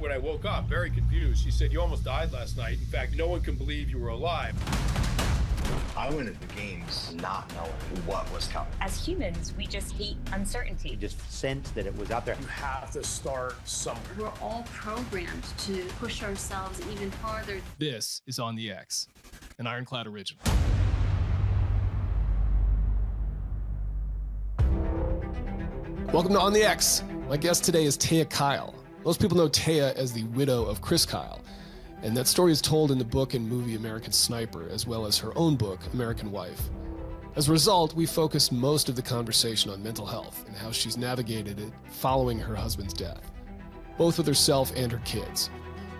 when I woke up, very confused. She said, "You almost died last night. In fact, no one can believe you were alive." I went into the games not knowing what was coming. As humans, we just hate uncertainty. You just sensed that it was out there. You have to start somewhere. We're all programmed to push ourselves even farther. This is On the X, an Ironclad original. Welcome to On the X. My guest today is Taya Kyle. Most people know Taya as the widow of Chris Kyle, and that story is told in the book and movie American Sniper, as well as her own book, American Wife. As a result, we focused most of the conversation on mental health and how she's navigated it following her husband's death, both with herself and her kids.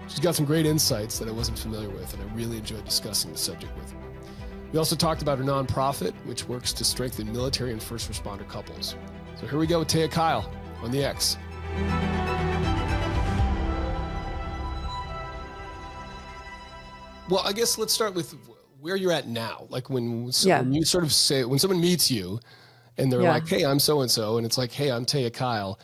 She's got some great insights that I wasn't familiar with, and I really enjoyed discussing the subject with her. We also talked about her nonprofit, which works to strengthen military and first responder couples. So here we go with Taya Kyle on the X. Well, I guess let's start with where you're at now. Like when you sort of say, when someone meets you and they're like, "Hey, I'm so-and-so," and it's like, "Hey, I'm Taya Kyle."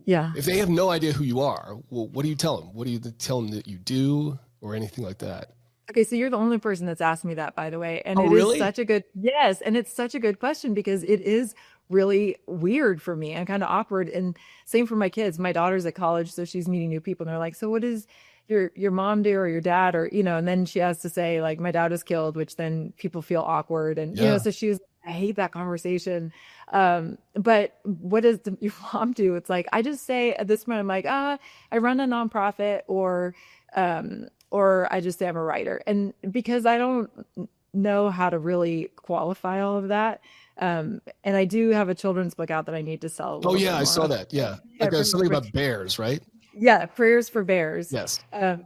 Yeah. If they have no idea who you are, well, what do you tell them? What do you tell them that you do or anything like that? Okay, so you're the only person that's asked me that, by the way. And really? Is such a good, yes. And it's such a good question because it is really weird for me and kind of awkward. And same for my kids. My daughter's at college, so she's meeting new people. And they're like, "So what does your mom do, or your dad?" Or, and then she has to say like, "My dad was killed," which then people feel awkward. And, so I hate that conversation. But what does your mom do? It's like, I just say at this point, I'm like, I run a nonprofit, or I just say I'm a writer. And because I don't know how to really qualify all of that. And I do have a children's book out that I need to sell. Oh yeah, I saw that. Yeah. Like something about bears, right? Yeah. Prayers for Bears. Yes.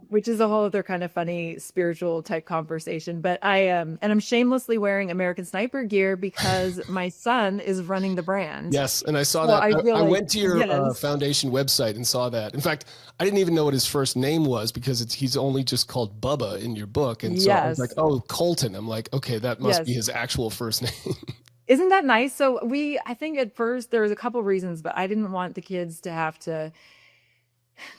Which is a whole other kind of funny spiritual type conversation. But and I'm shamelessly wearing American Sniper gear because my son is running the brand. Yes. And I saw that. I went to your foundation website and saw that. In fact, I didn't even know what his first name was because he's only just called Bubba in your book. And so I was like, "Oh, Colton." I'm like, okay, that must be his actual first name. Isn't that nice? So I think at first there was a couple reasons, but I didn't want the kids to have to,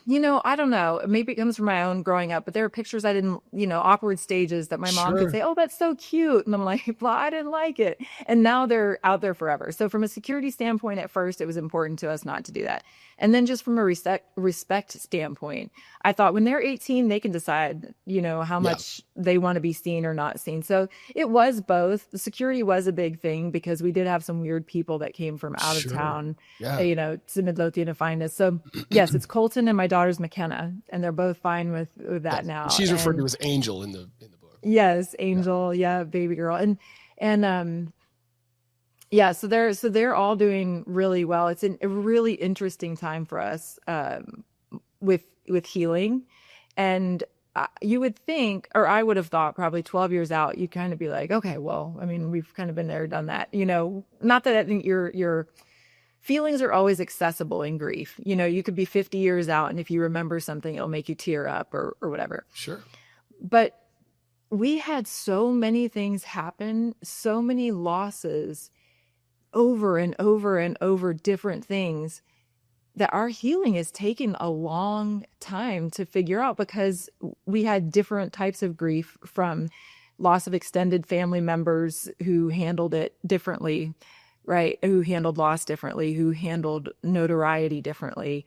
I don't know, maybe it comes from my own growing up, but there are pictures I didn't, awkward stages that my mom could say, "Oh, that's so cute." And I'm like, "Well, I didn't like it." And now they're out there forever. So from a security standpoint, at first, it was important to us not to do that. And then just from a respect standpoint, I thought when they're 18, they can decide, how much they want to be seen or not seen. So it was both. The security was a big thing because we did have some weird people that came from out of town, to Midlothian to find us. So yes, it's Colton and my daughter's McKenna, and they're both fine with that now. She's referred to as Angel in the book. Yes, Angel, baby girl, and so they're all doing really well. It's a really interesting time for us with healing, and you would think, or I would have thought, probably 12 years out, you'd kind of be like, okay, well, I mean, we've kind of been there, done that. Not that I think your feelings are always accessible in grief. You could be 50 years out, and if you remember something, it'll make you tear up or whatever. Sure. But we had so many things happen, so many losses over and over and over, different things, that our healing is taking a long time to figure out because we had different types of grief, from loss of extended family members who handled it differently, right? Who handled loss differently, who handled notoriety differently.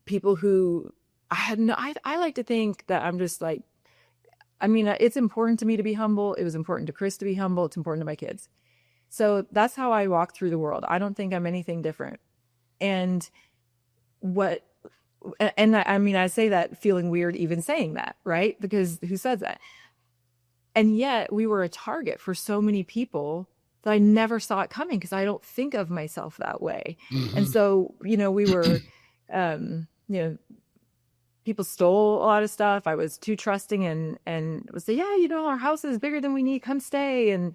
People who I like to think that I'm just like, it's important to me to be humble. It was important to Chris to be humble. It's important to my kids. So that's how I walk through the world. I don't think I'm anything different. And I say that feeling weird even saying that, right? Because who says that? And yet we were a target for so many people that I never saw it coming because I don't think of myself that way. Mm-hmm. And so, we were, people stole a lot of stuff. I was too trusting and would say, our house is bigger than we need. Come stay. And,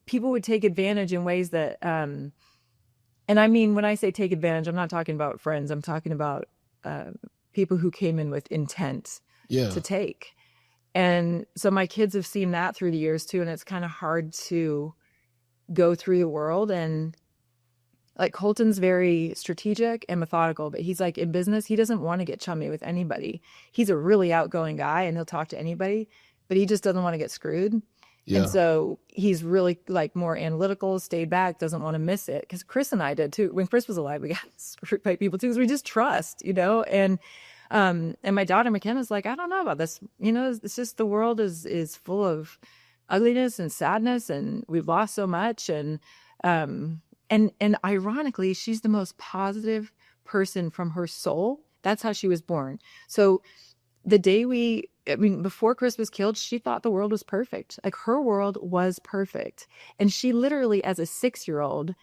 people would take advantage in ways that, and I mean, when I say take advantage, I'm not talking about friends. I'm talking about people who came in with intent to take. And so my kids have seen that through the years too. And it's kind of hard to go through the world and Like Colton's very strategic and methodical, but he's like in business, he doesn't want to get chummy with anybody. He's a really outgoing guy and he'll talk to anybody, but he just doesn't want to get screwed. Yeah. And so he's really like more analytical, stayed back, doesn't want to miss it. Because Chris and I did too. When Chris was alive, we got screwed by people too, because we just trust, you know. And my daughter McKenna's like, I don't know about this. You know, it's just the world is full of ugliness and sadness, and we've lost so much. And ironically, she's the most positive person from her soul. That's how she was born. So the day before Chris was killed, she thought the world was perfect. Like her world was perfect. And she literally, as a 6-year-old,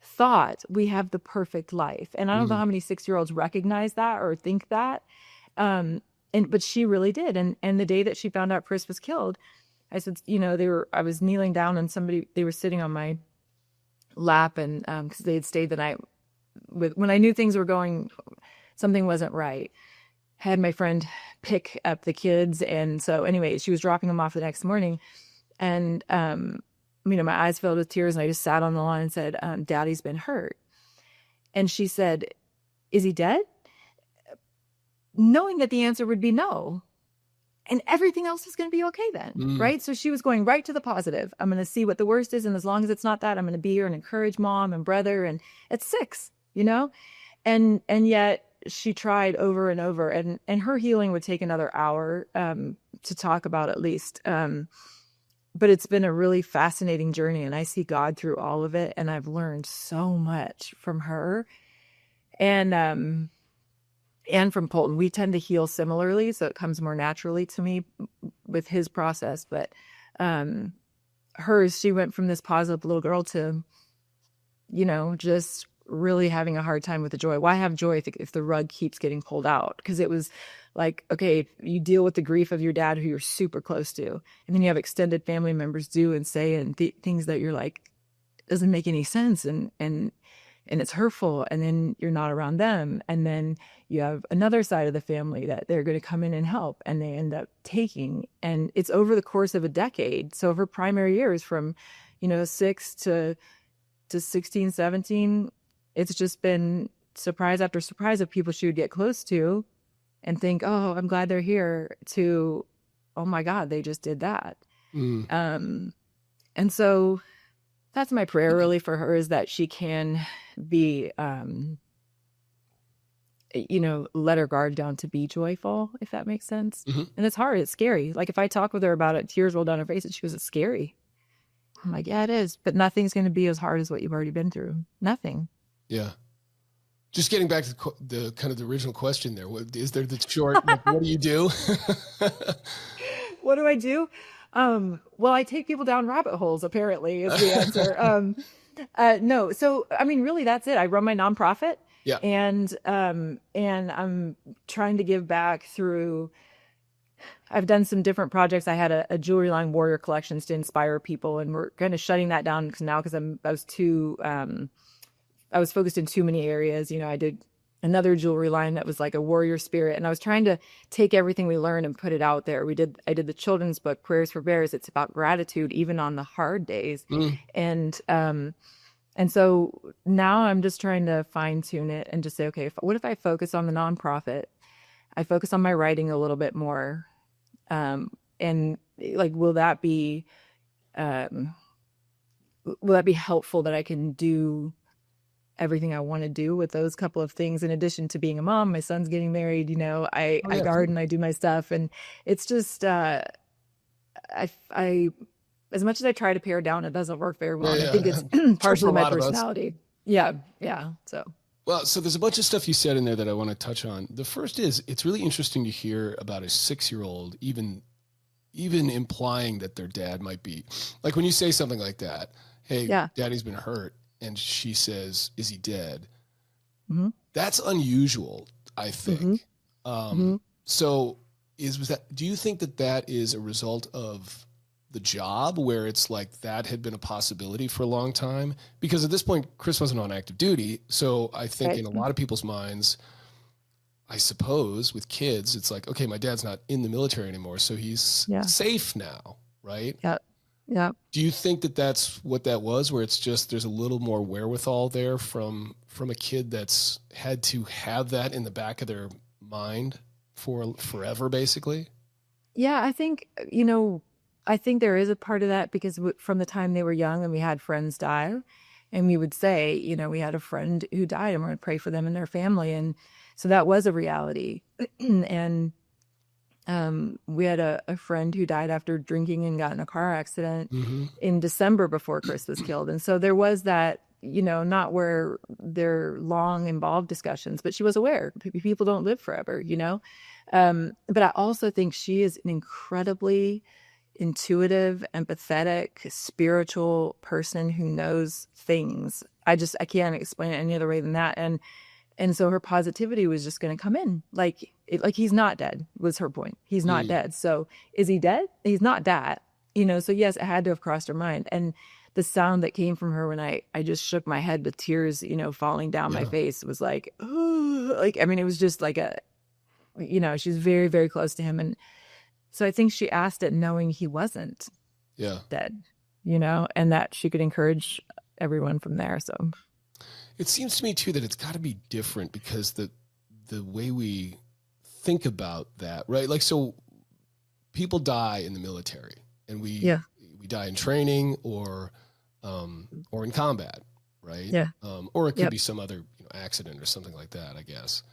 thought we have the perfect life. And I don't know how many 6-year-olds recognize that or think that. But she really did. And the day that she found out Chris was killed, I said, you know, I was kneeling down and they were sitting on my lap, and because they had stayed the night when I knew things were something wasn't right. Had my friend pick up the kids, and so anyway, she was dropping them off the next morning, and you know, my eyes filled with tears, and I just sat on the lawn and said, Daddy's been hurt. And she said, is he dead? Knowing that the answer would be no. And everything else was going to be okay then, right? So she was going right to the positive. I'm going to see what the worst is, and as long as it's not that, I'm going to be here and encourage mom and brother. And it's 6, you know? And yet she tried over and over, and her healing would take another hour to talk about at least. But it's been a really fascinating journey, and I see God through all of it, and I've learned so much from her. And from Colton, we tend to heal similarly, so it comes more naturally to me with his process. But hers, she went from this positive little girl to, you know, just really having a hard time with the joy. Why have joy if the rug keeps getting pulled out? Because it was like, okay, you deal with the grief of your dad who you're super close to, and then you have extended family members do and say and things that you're like, doesn't make any sense, and it's hurtful, and then you're not around them, and then you have another side of the family that they're going to come in and help, and they end up taking, and it's over the course of a decade. So her primary years from, you know, 6 to 16, 17, it's just been surprise after surprise of people she would get close to and think, oh, I'm glad they're here, to, oh my God, they just did that. And so that's my prayer really for her, is that she can be, you know, let her guard down to be joyful, if that makes sense. And it's hard. It's scary. Like if I talk with her about it, tears roll down her face, and she goes, it's scary. I'm like, yeah, it is. But nothing's going to be as hard as what you've already been through. Nothing. Yeah. Just getting back to the kind of the original question there. Is there the short, like, what do you do? What do I do? Well, I take people down rabbit holes, apparently, is the answer. No. So, I mean, really, that's it. I run my nonprofit. Yeah. And I'm trying to give back through, I've done some different projects. I had a jewelry line, Warrior Collections, to inspire people, and we're kind of shutting that down because I was focused in too many areas. You know, I did another jewelry line that was like a warrior spirit, and I was trying to take everything we learned and put it out there. I did the children's book, Prayers for Bears. It's about gratitude, even on the hard days. And so now I'm just trying to fine tune it and just say, okay, what if I focus on the nonprofit? I focus on my writing a little bit more. And like, will that be helpful, that I can do everything I want to do with those couple of things, in addition to being a mom? My son's getting married, you know, I garden, I do my stuff, and it's just, I as much as I try to pare down, it doesn't work very well. I think it's partially my personality. Yeah. So. Well, so there's a bunch of stuff you said in there that I want to touch on. The first is, it's really interesting to hear about a 6-year-old, even implying that their dad might be, like when you say something like that, hey, Daddy's been hurt, and she says, is he dead? That's unusual, I think. So do you think that is a result of the job, where it's like that had been a possibility for a long time? Because at this point, Chris wasn't on active duty. So I think in a lot of people's minds, I suppose with kids, it's like, okay, my dad's not in the military anymore, so he's safe now, right? Yeah. Yeah. Do you think that that's what that was, where it's just there's a little more wherewithal there from a kid that's had to have that in the back of their mind for forever, basically? Yeah, I think, I think there is a part of that because from the time they were young and we had friends die, and we would say, we had a friend who died and we're going to pray for them and their family. And so that was a reality. And we had a friend who died after drinking and got in a car accident in December before Chris was killed. And so there was that, not where they're long involved discussions, but she was aware people don't live forever, but I also think she is an incredibly intuitive, empathetic, spiritual person who knows things. I can't explain it any other way than that. And so her positivity was just going to come in like he's not dead was her point. He's not dead. So is he dead? He's not that, so yes, it had to have crossed her mind. And the sound that came from her when I just shook my head with tears, falling down my face was like, oh, it was just like she's very, very close to him. And so I think she asked it knowing he wasn't dead, and that she could encourage everyone from there. So it seems to me too that it's got to be different because the way we think about that, right? Like, so people die in the military, and we die in training or in combat, right? Yeah. Or it could be some other accident or something like that, I guess.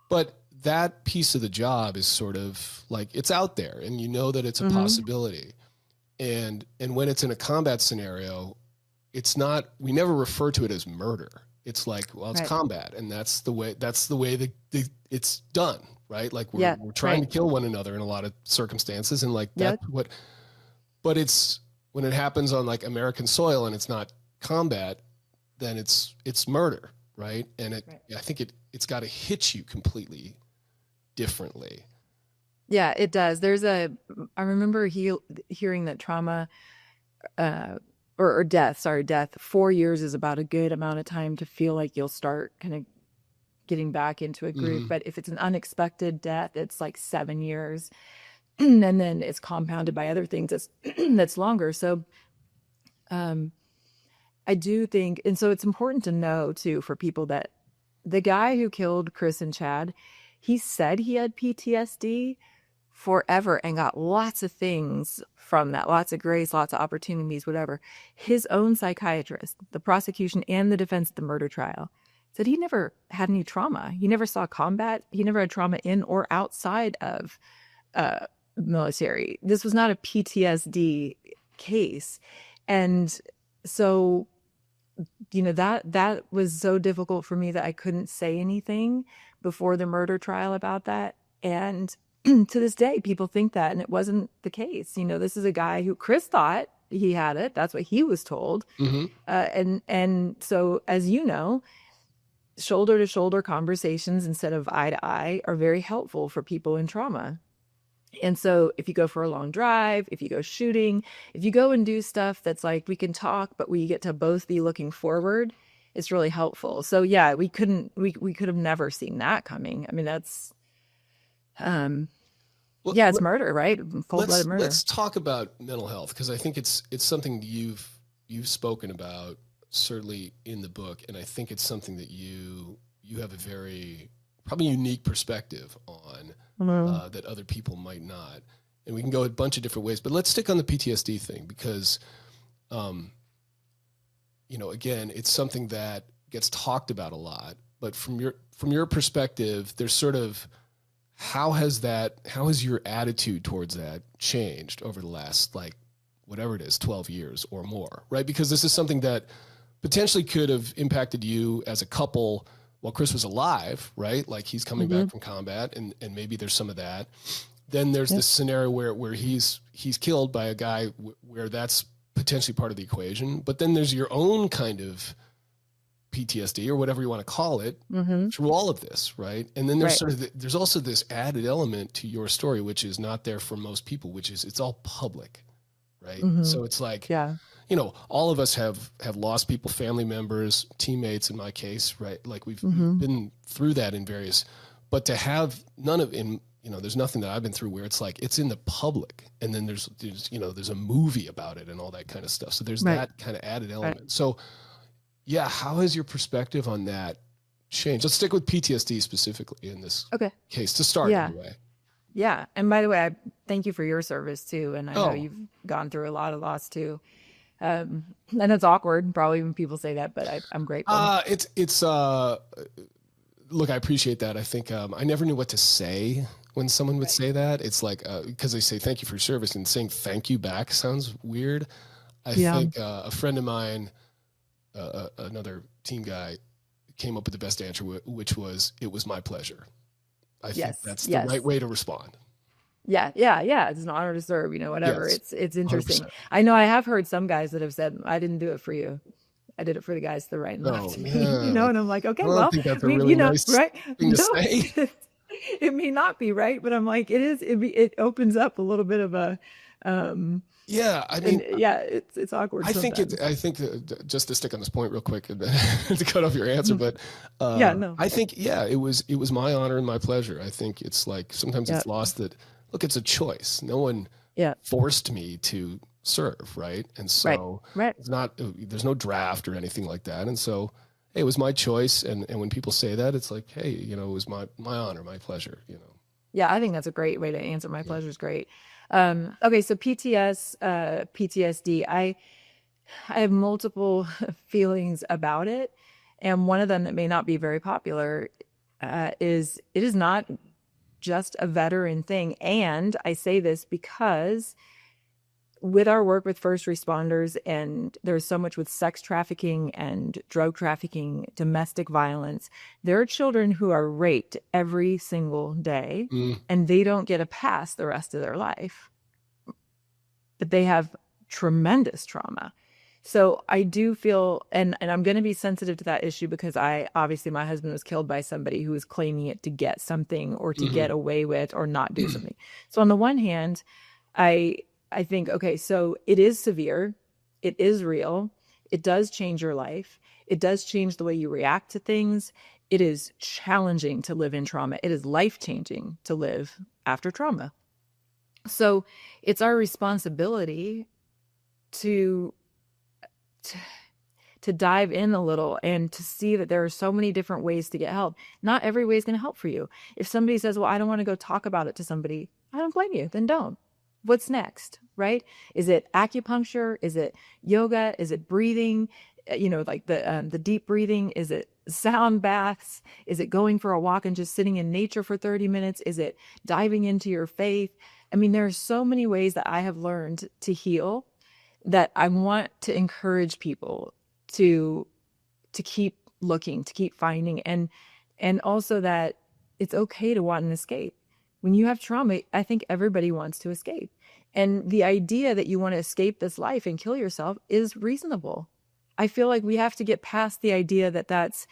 But that piece of the job is sort of like, it's out there and that it's a possibility. And when it's in a combat scenario, it's not, we never refer to it as murder. It's like, well, it's combat, and that's the way it's done, right? Like we're trying to kill one another in a lot of circumstances. And like that's but it's when it happens on like American soil and it's not combat, then it's murder. Right. And I think it's got to hit you completely differently. Yeah, it does. I remember hearing that trauma, or death, 4 years is about a good amount of time to feel like you'll start kind of getting back into a group. But if it's an unexpected death, it's like 7 years. And then it's compounded by other things that's longer. So, I do think, and so it's important to know too, for people, that the guy who killed Chris and Chad, he said he had PTSD forever and got lots of things from that, lots of grace, lots of opportunities, whatever. His own psychiatrist, the prosecution and the defense at the murder trial, said he never had any trauma. He never saw combat. He never had trauma in or outside of military. This was not a PTSD case. And so, that was so difficult for me that I couldn't say anything before the murder trial about that. And to this day, people think that, and it wasn't the case. This is a guy who Chris thought he had it. That's what he was told. And so, as shoulder to shoulder conversations instead of eye to eye are very helpful for people in trauma. And so if you go for a long drive, if you go shooting, if you go and do stuff that's like, we can talk, but we get to both be looking forward, it's really helpful. So yeah, we could have never seen that coming. I mean, that's, it's murder, right? Cold-blooded murder. Let's talk about mental health, because I think it's something you've spoken about certainly in the book, and I think it's something that you have a very probably unique perspective on that other people might not. And we can go a bunch of different ways, but let's stick on the PTSD thing because, again, it's something that gets talked about a lot. But from your perspective, there's sort of how has your attitude towards that changed over the last, like, whatever it is, 12 years or more, right? Because this is something that potentially could have impacted you as a couple while Chris was alive, right? Like he's coming back from combat, and maybe there's some of that. Then there's this scenario where he's killed by a guy where that's potentially part of the equation. But then there's your own kind of PTSD or whatever you want to call it through all of this, right? And then there's there's also this added element to your story, which is not there for most people, which is it's all public, right? So it's like, all of us have lost people, family members, teammates in my case, right? Like we've been through that in various, but to have none of in there's nothing that I've been through where it's like it's in the public, and then there's there's a movie about it and all that kind of stuff. So there's that kind of added element. Right. So yeah, how has your perspective on that changed? Let's stick with PTSD specifically in this case to start anyway. Yeah. And by the way, I thank you for your service too. And I know you've gone through a lot of loss too. And it's awkward probably when people say that, but I'm grateful. Look, I appreciate that. I think I never knew what to say when someone would say that. It's like, because they say thank you for your service, and saying thank you back sounds weird. I think a friend of mine, another team guy, came up with the best answer, which was, it was my pleasure. I think that's the right way to respond. Yeah. It's an honor to serve, whatever. Yes, it's interesting. 100%. I know I have heard some guys that have said, I didn't do it for you. I did it for the guys to the right and left to me, and I'm like, okay, well, think that's a really nice right? thing to say. It may not be right, but I'm like, it opens up a little bit of a, it's awkward. I think just to stick on this point real quick and to cut off your answer, but I think, it was my honor and my pleasure. I think it's like, sometimes it's lost that, look, it's a choice. No one forced me to serve, right? And so it's not, there's no draft or anything like that. And so, hey, it was my choice. And when people say that, it's like, hey, it was my honor, my pleasure, Yeah, I think that's a great way to answer. My pleasure is great. Okay, so PTSD, I have multiple feelings about it. And one of them that may not be very popular is it is not just a veteran thing. And I say this because with our work with first responders, and there's so much with sex trafficking and drug trafficking, domestic violence, there are children who are raped every single day and they don't get a pass the rest of their life, but they have tremendous trauma. So I do feel, and I'm going to be sensitive to that issue because obviously my husband was killed by somebody who was claiming it to get something or to get away with or not do something. So on the one hand, I think, okay, so it is severe. It is real. It does change your life. It does change the way you react to things. It is challenging to live in trauma. It is life-changing to live after trauma. So it's our responsibility to dive in a little and to see that there are so many different ways to get help. Not every way is going to help for you. If somebody says, well, I don't want to go talk about it to somebody, I don't blame you. Then don't. What's next, right? Is it acupuncture? Is it yoga? Is it breathing? Like the deep breathing? Is it sound baths? Is it going for a walk and just sitting in nature for 30 minutes? Is it diving into your faith? I mean, there are so many ways that I have learned to heal that I want to encourage people to keep looking, to keep finding, and also that it's okay to want an escape. When you have trauma, I think everybody wants to escape. And the idea that you want to escape this life and kill yourself is reasonable. I feel like we have to get past the idea that that's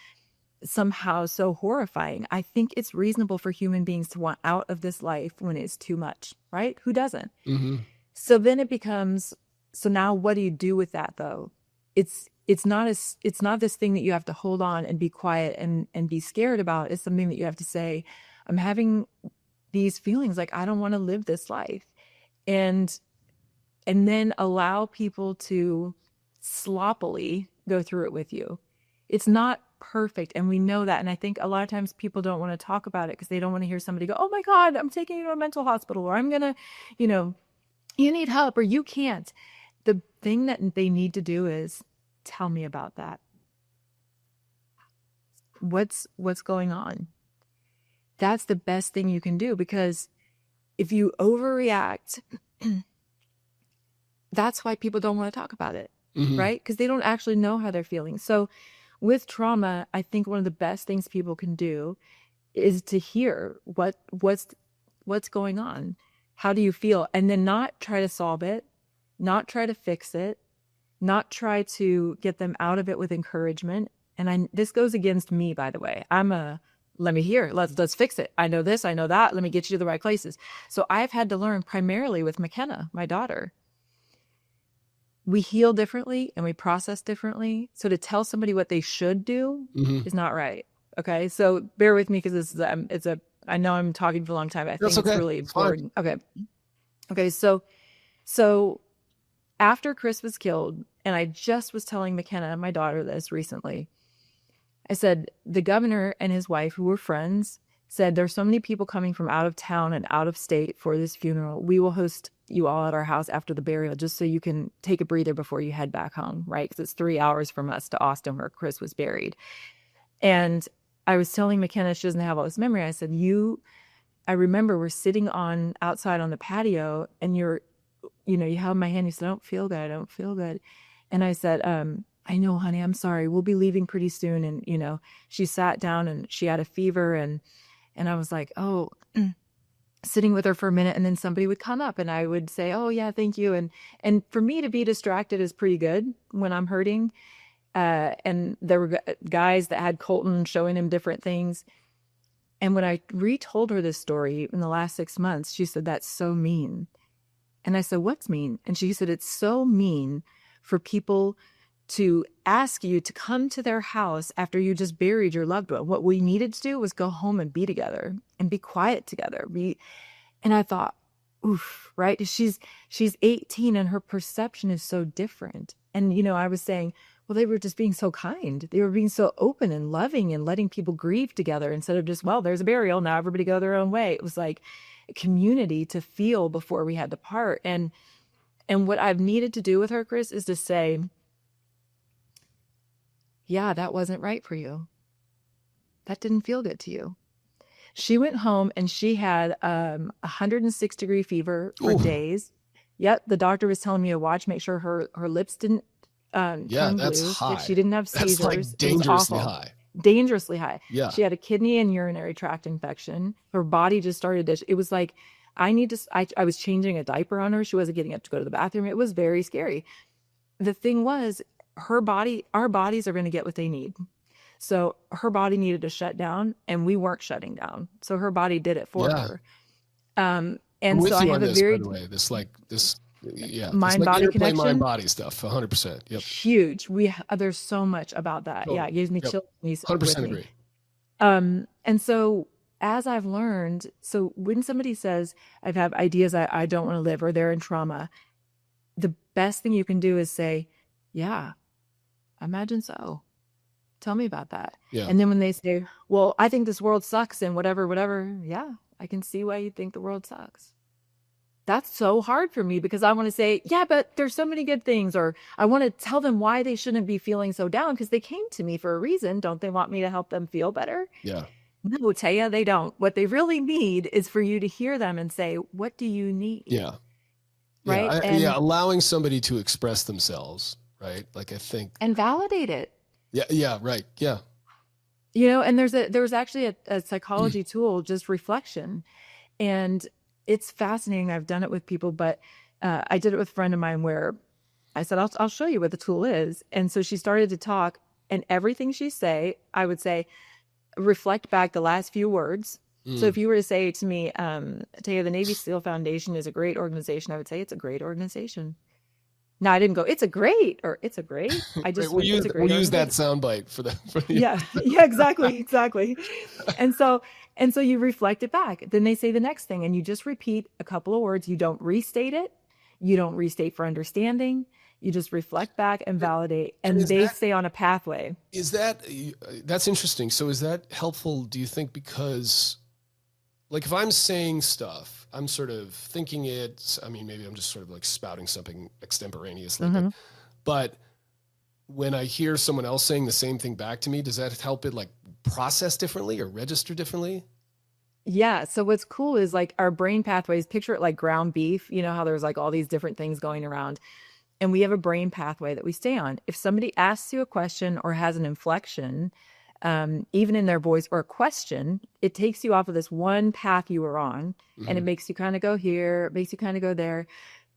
somehow so horrifying. I think it's reasonable for human beings to want out of this life when it's too much, right? Who doesn't? So then it becomes, so now what do you do with that though? It's not this thing that you have to hold on and be quiet and be scared about. It's something that you have to say, I'm having these feelings like I don't want to live this life, and then allow people to sloppily go through it with you. It's not perfect, and we know that. And I think a lot of times people don't want to talk about it because they don't want to hear somebody go, oh my God, I'm taking you to a mental hospital, or I'm gonna, you need help, or you can't. The thing that they need to do is tell me about that. What's going on? That's the best thing you can do, because if you overreact, that's why people don't want to talk about it, right? Because they don't actually know how they're feeling. So with trauma, I think one of the best things people can do is to hear what's going on. How do you feel? And then not try to solve it, not try to fix it, not try to get them out of it with encouragement. And this goes against me, by the way. Let me hear. Let's fix it. I know this. I know that. Let me get you to the right places. So I've had to learn primarily with McKenna, my daughter. We heal differently and we process differently. So to tell somebody what they should do is not right. Okay. So bear with me because it's a I know I'm talking for a long time. I That's think it's okay. really It's fine. important. Okay. So after Chris was killed, and I just was telling McKenna, my daughter, this recently, I said, the governor and his wife, who were friends, said, there's so many people coming from out of town and out of state for this funeral. We will host you all at our house after the burial, just so you can take a breather before you head back home, right? Because it's 3 hours from us to Austin, where Chris was buried. And I was telling McKenna, she doesn't have all this memory. I said, I remember we're sitting outside on the patio, and you held my hand. You said, I don't feel good. I don't feel good. And I said, I know, honey, I'm sorry. We'll be leaving pretty soon. And, she sat down and she had a fever, and I was like, oh, sitting with her for a minute, and then somebody would come up and I would say, oh yeah, thank you. And for me to be distracted is pretty good when I'm hurting. And there were guys that had Colton showing him different things. And when I retold her this story in the last 6 months, she said, that's so mean. And I said, what's mean? And she said, it's so mean for people to ask you to come to their house after you just buried your loved one. What we needed to do was go home and be together and be quiet together. And I thought, oof, right? She's 18 and her perception is so different. And, I was saying, well, they were just being so kind. They were being so open and loving and letting people grieve together instead of just, well, there's a burial. Now everybody go their own way. It was like a community to feel before we had to part. And what I've needed to do with her, Chris, is to say, yeah, that wasn't right for you. That didn't feel good to you. She went home and she had 106-degree fever for days. Yep, the doctor was telling me to watch, make sure her lips didn't turn that's blue. high. She didn't have seizures. That's like dangerously high. Dangerously high. Yeah. She had a kidney and urinary tract infection. Her body just started to, it was like, I was changing a diaper on her. She wasn't getting up to go to the bathroom. It was very scary. The thing was, our bodies are going to get what they need. So her body needed to shut down, and we weren't shutting down. So her body did it for her. And so I have a very, by the way, this mind-body connection, mind-body stuff, 100%. Yep. Huge. There's so much about that. Oh, Yeah, it gives me chills. 100% agree. And so as I've learned, so when somebody says I've had ideas I don't want to live, or they're in trauma, the best thing you can do is say, yeah, imagine so. Tell me about that. Yeah. And then when they say, well, I think this world sucks and whatever, yeah, I can see why you think the world sucks. That's so hard for me, because I want to say, yeah, but there's so many good things. Or I want to tell them why they shouldn't be feeling so down, because they came to me for a reason. Don't they want me to help them feel better? Yeah. No, Taya, they don't. What they really need is for you to hear them and say, what do you need? Yeah. Right. Allowing somebody to express themselves. Right. Like, I think. And validate it. Yeah. Yeah. Right. Yeah. And there was actually a psychology tool, just reflection. And it's fascinating. I've done it with people, but I did it with a friend of mine where I said, I'll show you what the tool is. And so she started to talk, and everything she say, I would say, reflect back the last few words. So if you were to say to me, Taya, the Navy SEAL Foundation is a great organization, I would say it's a great organization. Now, I didn't go, it's a great, or it's a great. I just we'll use that soundbite for the yeah, exactly. And so you reflect it back. Then they say the next thing, and you just repeat a couple of words. You don't restate it. You don't restate for understanding. You just reflect back and validate, and they stay on a pathway. That's interesting. So is that helpful, do you think? Because, like, if I'm saying stuff, I'm sort of thinking it, I mean, maybe I'm just sort of like spouting something extemporaneously, but when I hear someone else saying the same thing back to me, does that help it like process differently or register differently? Yeah. So what's cool is, like, our brain pathways, picture it like ground beef, how there's like all these different things going around, and we have a brain pathway that we stay on. If somebody asks you a question or has an inflection, even in their voice, or a question, it takes you off of this one path you were on, and it makes you kind of go here, it makes you kind of go there.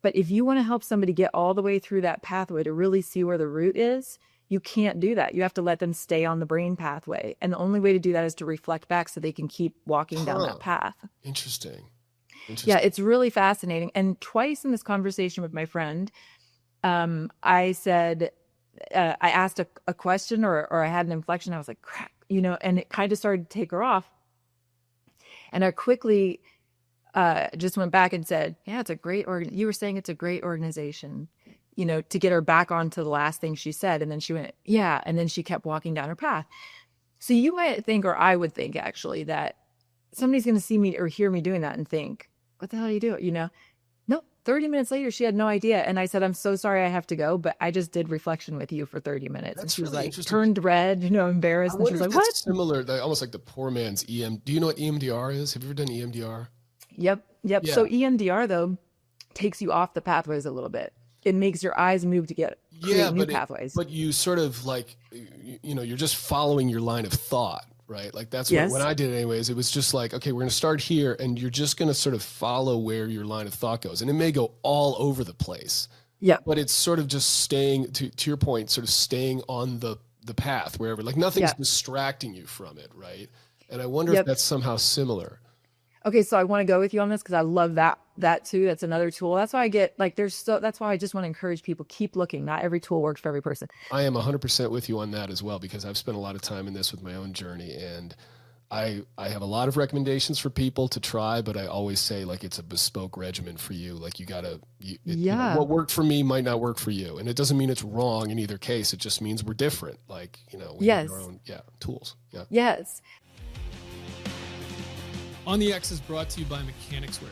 But if you want to help somebody get all the way through that pathway to really see where the root is, you can't do that. You have to let them stay on the brain pathway. And the only way to do that is to reflect back so they can keep walking down that path. Interesting. Yeah, it's really fascinating. And twice in this conversation with my friend, I said, I asked a question, or I had an inflection. I was like, crap, and it kind of started to take her off. And I quickly just went back and said, yeah, it's a great you were saying it's a great organization, to get her back onto the last thing she said. And then she went, yeah. And then she kept walking down her path. So you might think, or I would think actually, that somebody's going to see me or hear me doing that and think, what the hell are you doing? No, 30 minutes later, she had no idea. And I said, I'm so sorry I have to go, but I just did reflection with you for 30 minutes. That's and she was really like, interesting. turned red, embarrassed. And she was like, what? Similar, almost like the poor man's EM. Do you know what EMDR is? Have you ever done EMDR? Yep. Yeah. So EMDR, though, takes you off the pathways a little bit. It makes your eyes move to create new pathways. But you sort of like, you're just following your line of thought, right? Like that's when I did it anyways. It was just like, okay, we're going to start here and you're just going to sort of follow where your line of thought goes. And it may go all over the place. Yeah. But it's sort of just staying, to your point, sort of staying on the path wherever, like nothing's distracting you from it, right? And I wonder if that's somehow similar. Okay, so I want to go with you on this because I love that too. That's another tool. That's why I get like that's why I just want to encourage people, keep looking. Not every tool works for every person. I am 100% with you on that as well, because I've spent a lot of time in this with my own journey, and I have a lot of recommendations for people to try, but I always say like it's a bespoke regimen for you. Like you gotta, what worked for me might not work for you, and it doesn't mean it's wrong in either case. It just means we're different. Like we have our own tools. Yeah. Yes. On the X is brought to you by Mechanix Wear.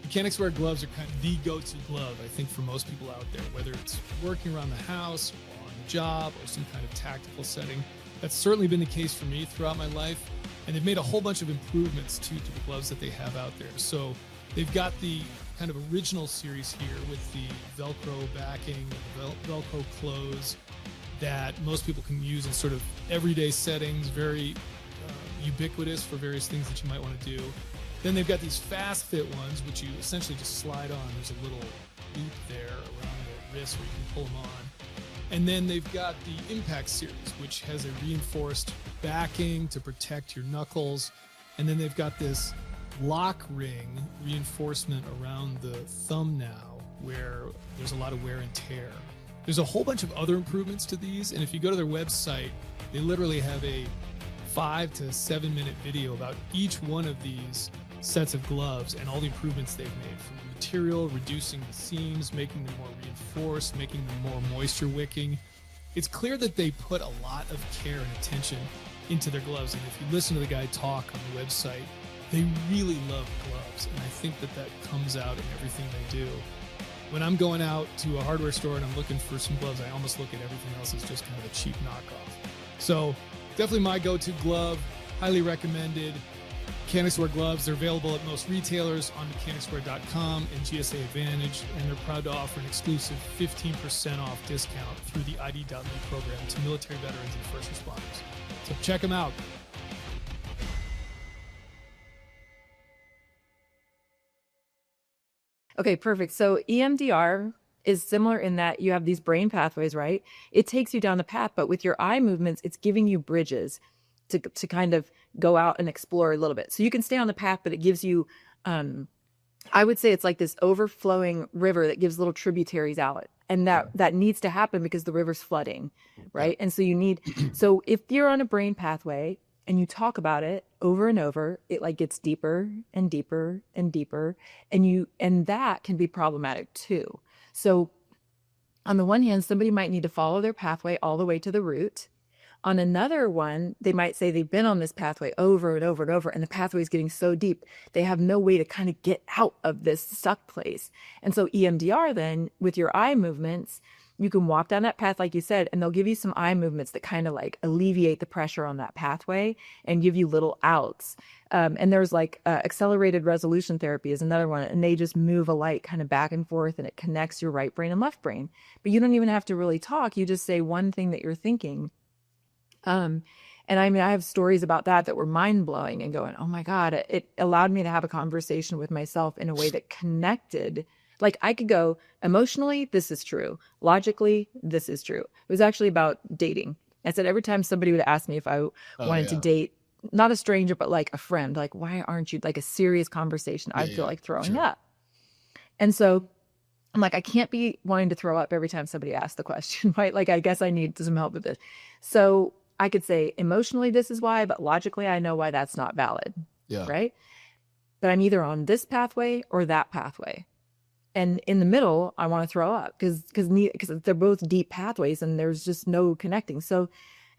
Mechanix Wear gloves are kind of the go-to glove, I think, for most people out there, whether it's working around the house or on the job or some kind of tactical setting. That's certainly been the case for me throughout my life. And they've made a whole bunch of improvements to the gloves that they have out there. So they've got the kind of original series here with the Velcro backing, Velcro close that most people can use in sort of everyday settings, very ubiquitous for various things that you might want to do. Then they've got these fast fit ones, which you essentially just slide on. There's a little loop there around the wrist where you can pull them on. And then they've got the Impact series, which has a reinforced backing to protect your knuckles. And then they've got this lock ring reinforcement around the thumb now, where there's a lot of wear and tear. There's a whole bunch of other improvements to these. And if you go to their website, they literally have a 5 to 7 minute video about each one of these sets of gloves and all the improvements they've made, from the material, reducing the seams, making them more reinforced, making them more moisture wicking. It's clear that they put a lot of care and attention into their gloves. And if you listen to the guy talk on the website, they really love gloves. And I think that comes out in everything they do. When I'm going out to a hardware store and I'm looking for some gloves, I almost look at everything else as just kind of a cheap knockoff. So definitely my go-to glove, highly recommended. Mechanix Wear gloves, they're available at most retailers on mechanixwear.com and GSA Advantage, and they're proud to offer an exclusive 15% off discount through the ID.me program to military veterans and first responders. So check them out. Okay, perfect. So EMDR is similar in that you have these brain pathways, right? It takes you down the path, but with your eye movements, it's giving you bridges to kind of go out and explore a little bit. So you can stay on the path, but it gives you, I would say it's like this overflowing river that gives little tributaries out. And that needs to happen because the river's flooding, right? And so so if you're on a brain pathway and you talk about it over and over, it like gets deeper and deeper and deeper. And that can be problematic too. So on the one hand, somebody might need to follow their pathway all the way to the root. On another one, they might say they've been on this pathway over and over and over, and the pathway is getting so deep, they have no way to kind of get out of this stuck place. And so EMDR then, with your eye movements, you can walk down that path, like you said, and they'll give you some eye movements that kind of like alleviate the pressure on that pathway and give you little outs. And there's like accelerated resolution therapy is another one. And they just move a light kind of back and forth, and it connects your right brain and left brain. But you don't even have to really talk. You just say one thing that you're thinking. And I mean, I have stories about that were mind blowing and going, oh my God, it allowed me to have a conversation with myself in a way that connected. Like I could go emotionally, this is true. Logically, this is true. It was actually about dating. I said, every time somebody would ask me if I wanted to date, not a stranger, but like a friend, like, why aren't you, like a serious conversation? I'd feel like throwing up. And so I'm like, I can't be wanting to throw up every time somebody asks the question, right? Like, I guess I need some help with this. So I could say emotionally, this is why, but logically, I know why that's not valid. Yeah. Right. but I'm either on this pathway or that pathway. And in the middle, I want to throw up because they're both deep pathways and there's just no connecting. So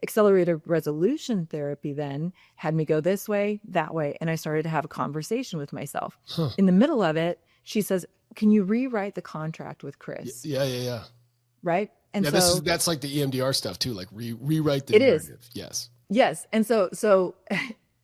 accelerated resolution therapy then had me go this way, that way. And I started to have a conversation with myself. In the middle of it, she says, can you rewrite the contract with Chris? Yeah. Right. And yeah, so that's like the EMDR stuff too, like rewrite the narrative. Yes. And so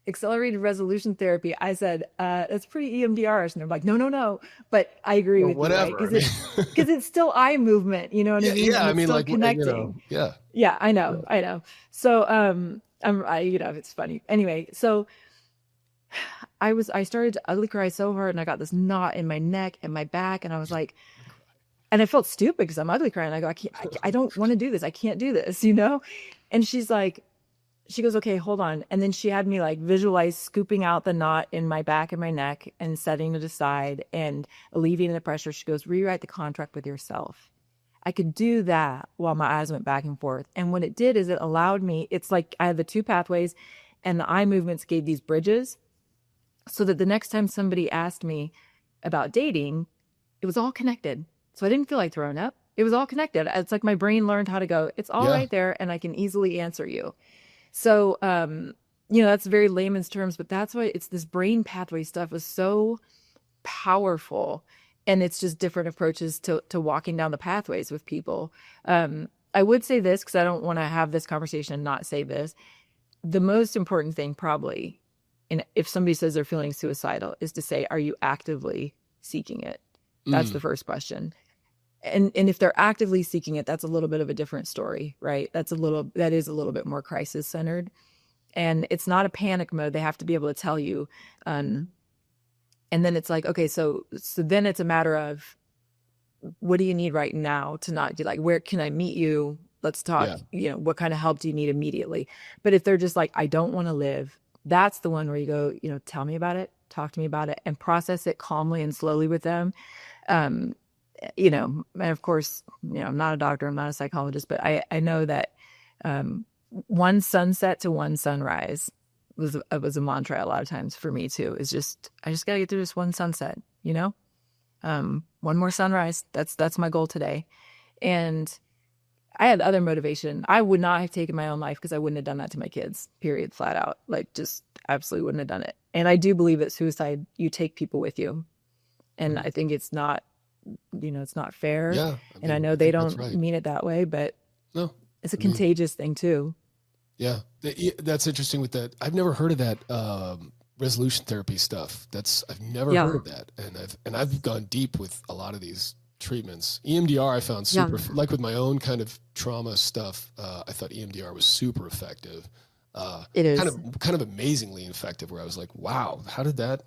accelerated resolution therapy, I said, that's pretty EMDR-ish. And they're like, no. But I agree with you, right? Because it's still eye movement, you know what I mean? Yeah, I mean, like, connecting. Yeah, I know. So, it's funny. Anyway, so I started to ugly cry so hard and I got this knot in my neck and my back. And I was like, and I felt stupid because I'm ugly crying. I go, I don't want to do this. I can't do this, you know? And she goes, okay, hold on. And then she had me like visualize scooping out the knot in my back and my neck and setting it aside and alleviating the pressure. She goes, rewrite the contract with yourself. I could do that while my eyes went back and forth. And what it did is it allowed me, it's like I had the two pathways and the eye movements gave these bridges so that the next time somebody asked me about dating, it was all connected. So I didn't feel like throwing up. It was all connected. It's like my brain learned how to go, it's all right there and I can easily answer you. So, that's very layman's terms, but that's why it's this brain pathway stuff is so powerful. And it's just different approaches to walking down the pathways with people. I would say this because I don't want to have this conversation and not say this. The most important thing probably, and if somebody says they're feeling suicidal, is to say, are you actively seeking it? That's the first question. And if they're actively seeking it, that's a little bit of a different story, right? That is a little bit more crisis centered, and it's not a panic mode. They have to be able to tell you. And then it's like, okay, so then it's a matter of what do you need right now to not do, like, where can I meet you? Let's talk, what kind of help do you need immediately? But if they're just like, I don't want to live, that's the one where you go, tell me about it, talk to me about it and process it calmly and slowly with them. And of course, I'm not a doctor, I'm not a psychologist, but I know that one sunset to one sunrise was a mantra a lot of times for me too. Is just, I just got to get through this one sunset, one more sunrise. That's my goal today. And I had other motivation. I would not have taken my own life because I wouldn't have done that to my kids, period, flat out. Like, just absolutely wouldn't have done it. And I do believe that suicide, you take people with you. And I think it's not, it's not fair. Yeah, and I know they don't mean it that way, but no, it's a contagious thing too. Yeah, that's interesting with that. I've never heard of that resolution therapy stuff. I've never heard of that, and I've gone deep with a lot of these treatments. EMDR I found super, like with my own kind of trauma stuff. I thought EMDR was super effective. It is kind of amazingly effective. Where I was like, wow, how did that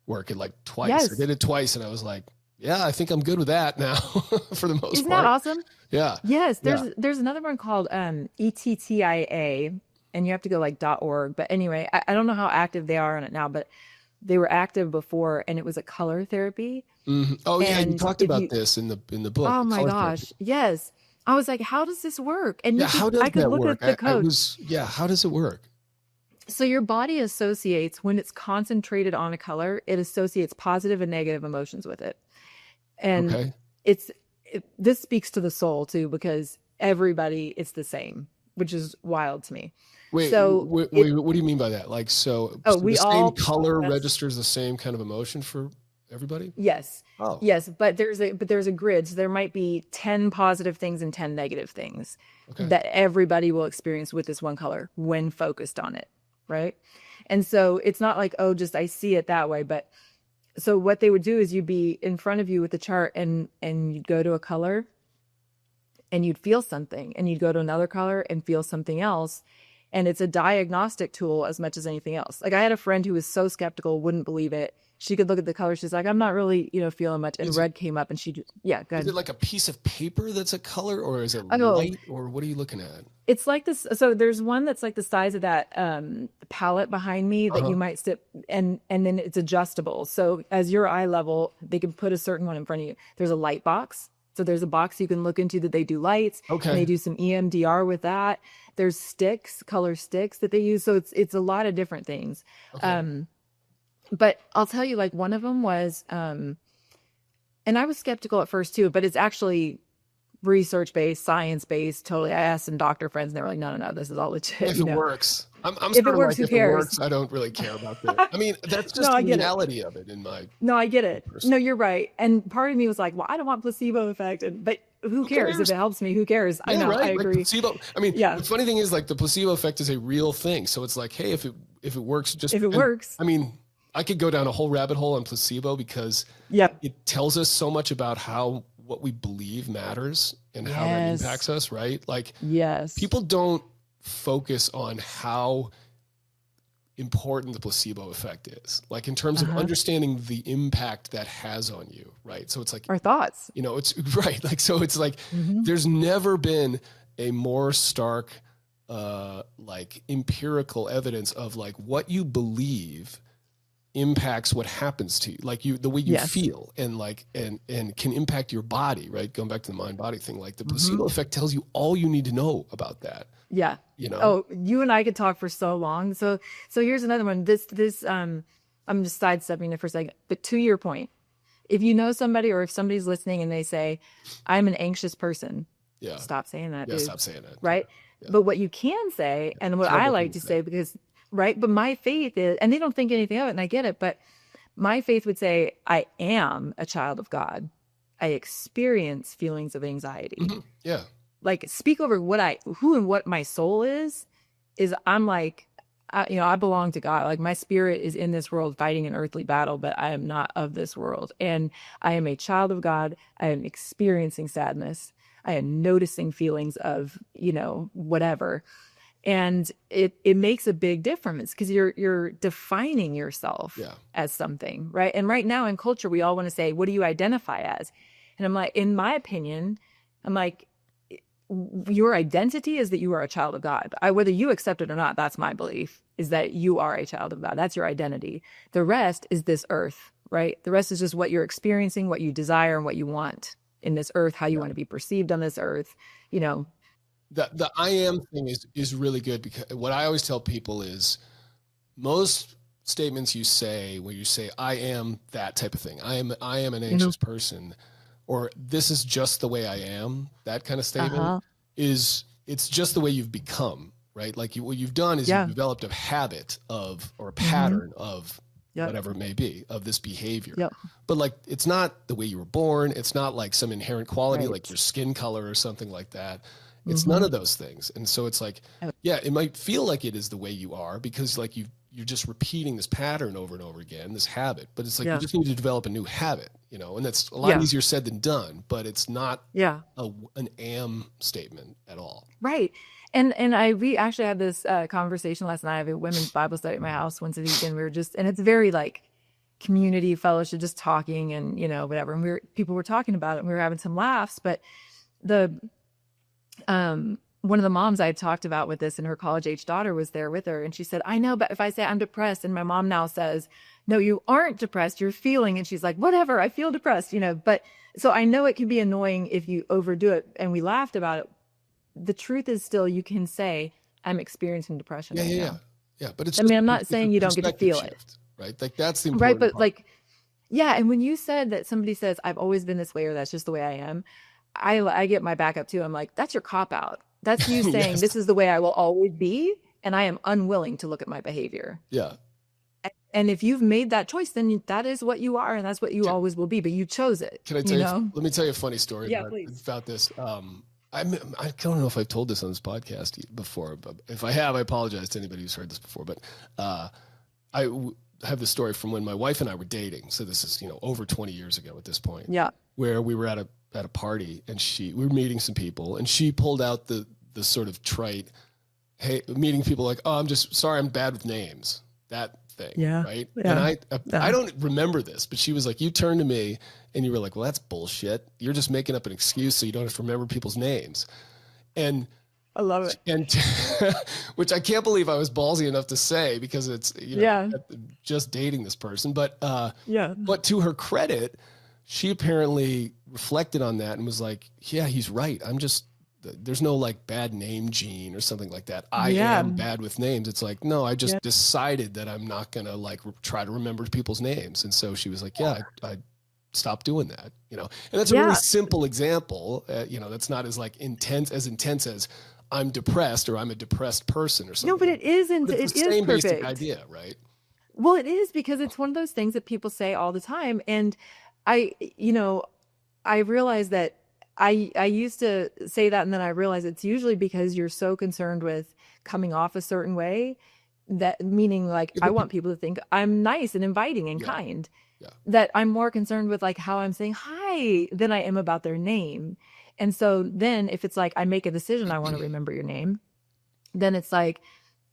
work? It like twice. Yes. I did it twice, and I was like, yeah, I think I'm good with that now for the most part. Isn't that awesome? Yeah. Yes. There's another one called ETTIA, and you have to go like .org. But anyway, I don't know how active they are on it now, but they were active before, and it was a color therapy. Mm-hmm. Oh yeah, you talked about this in the book. Oh my gosh, therapy. Yes. I was like, how does this work? And how does that work? At the code. How does it work? So your body associates, when it's concentrated on a color, it associates positive and negative emotions with it. And this speaks to the soul too, because everybody, it's the same, which is wild to me. Wait, so what do you mean by that? Like, so the same color registers the same kind of emotion for everybody? Yes. Oh. Yes, but there's a grid. So there might be 10 positive things and 10 negative things that everybody will experience with this one color when focused on it, right? And so it's not like, just I see it that way, but so what they would do is you'd be in front of you with the chart and you'd go to a color and you'd feel something, and you'd go to another color and feel something else. And it's a diagnostic tool as much as anything else. Like, I had a friend who was so skeptical, wouldn't believe it. She could look at the color. She's like, I'm not really, feeling much. And red came up, and she just, go ahead. Is it like a piece of paper that's a color, or is it light, or what are you looking at? It's like this. So there's one that's like the size of that palette behind me that you might sit, and then it's adjustable. So as your eye level, they can put a certain one in front of you. There's a light box. So there's a box you can look into that they do lights. Okay. And they do some EMDR with that. There's color sticks that they use. So it's a lot of different things. Okay. But I'll tell you, like, one of them was, and I was skeptical at first too, but it's actually research-based, science-based. Totally. I asked some doctor friends and they were like, no, this is all legit. If it works. I'm If sort it of works, like, who if cares? it works, I don't really care about that. I mean, that's just No, I the get it. reality of it in my. No, I get it. personal- No, you're right. And part of me was like, well, I don't want placebo effect. But who cares? cares? If it helps me, who cares? I Yeah, know, right? I Like agree. placebo. I mean, Yeah. the funny thing is, like, the placebo effect is a real thing. So it's like, hey, if it works, just If it and, works. I mean, I could go down a whole rabbit hole on placebo because Yep. it tells us so much about how what we believe matters and how that Yes. impacts us, right? Like, Yes. people don't focus on how important the placebo effect is, like in terms of understanding the impact that has on you, right? So it's like, Our thoughts. you know, it's right. Like, so it's like, Mm-hmm. there's never been a more stark, like empirical evidence of like what you believe impacts what happens to you, like the way you Yes. feel and like, and can impact your body, right? Going back to the mind body thing, like the Mm-hmm. placebo effect tells you all you need to know about that, Yeah. you know? Oh, you and I could talk for so long. So here's another one. I'm just sidestepping it for a second, but to your point, if you know somebody or if somebody's listening and they say, I'm an anxious person, Yeah. stop saying that. Yeah. Dude. Stop saying that. Right. But what you can say, and what I Terrible like thing to to say, because, right. But my faith is, and they don't think anything of it, and I get it, but my faith would say, I am a child of God. I experience feelings of anxiety. Mhm. Yeah. Like, speak over who and what my soul is I'm like, I belong to God. Like, my spirit is in this world fighting an earthly battle, but I am not of this world. And I am a child of God. I am experiencing sadness. I am noticing feelings of, whatever. And it makes a big difference because you're defining yourself Yeah. as something, right? And right now in culture, we all want to say, what do you identify as? And I'm like, in my opinion, I'm like, your identity is that you are a child of God. Whether you accept it or not, that's my belief, is that you are a child of God. That's your identity. The rest is this earth, right? The rest is just what you're experiencing, what you desire, and what you want in this earth, how you want to be perceived on this earth, The I am thing is really good, because what I always tell people is most statements you say when you say I am that type of thing, I am an anxious person, or this is just the way I am, that kind of statement it's just the way you've become, right? Like what you've done is you've developed a habit of, or a pattern of whatever it may be, of this behavior. But like, it's not the way you were born. It's not like some inherent quality, like your skin color or something like that. It's none of those things. And so it's like, yeah, it might feel like it is the way you are because like you're just repeating this pattern over and over again, this habit, but it's like, you just need to develop a new habit, and that's a lot easier said than done, but it's not an am statement at all. Right. And we actually had this conversation last night. I have a women's Bible study at my house once a week, and we were and it's very like community fellowship, just talking and, whatever. And people were talking about it and we were having some laughs, but one of the moms I had talked about with this, and her college age daughter was there with her. And she said, I know, but if I say I'm depressed, and my mom now says, no, you aren't depressed, you're feeling. And she's like, whatever, I feel depressed, but so I know it can be annoying if you overdo it. And we laughed about it. The truth is still, you can say, I'm experiencing depression. Yeah. But it's, I'm not saying you don't get to feel it. Right. Like that's the important but part. like, yeah. And when you said that somebody says, I've always been this way, or that's just the way I am, I get my back up too. I'm like, that's your cop out. That's you saying this is the way I will always be. And I am unwilling to look at my behavior. Yeah. And if you've made that choice, then that is what you are. And that's what you always will be, but you chose it. Can I tell you, let me tell you a funny story please. about this. I don't know if I've told this on this podcast before, but if I have, I apologize to anybody who's heard this before, but I have this story from when my wife and I were dating. So this is, over 20 years ago at this point. Yeah. Where we were at a party and we were meeting some people and she pulled out the sort of trite, hey, meeting people like, oh, I'm just sorry, I'm bad with names. That thing. Yeah. Right. Yeah. And I don't remember this, but she was like, you turned to me and you were like, well, that's bullshit. You're just making up an excuse so you don't have to remember people's names. And I love it. And which I can't believe I was ballsy enough to say, because it's, just dating this person, but but to her credit, she apparently reflected on that and was like, yeah, he's right. there's no like bad name gene or something like that. I Yeah. am bad with names. It's like, no, I just decided that I'm not going to like try to remember people's names. And so she was like, yeah, I stopped doing that, you know, and that's a really simple example. You know, that's not as like intense as I'm depressed or I'm a depressed person or something. No, but it isn't. But It it's the is same perfect. basic idea, right? Well, it is, because it's one of those things that people say all the time. And I, you know, I realize that I used to say that, and then I realized it's usually because you're so concerned with coming off a certain way, that meaning like I want people to think I'm nice and inviting and kind, that I'm more concerned with like how I'm saying hi than I am about their name. And so then if it's like I make a decision, I want to remember your name, then it's like,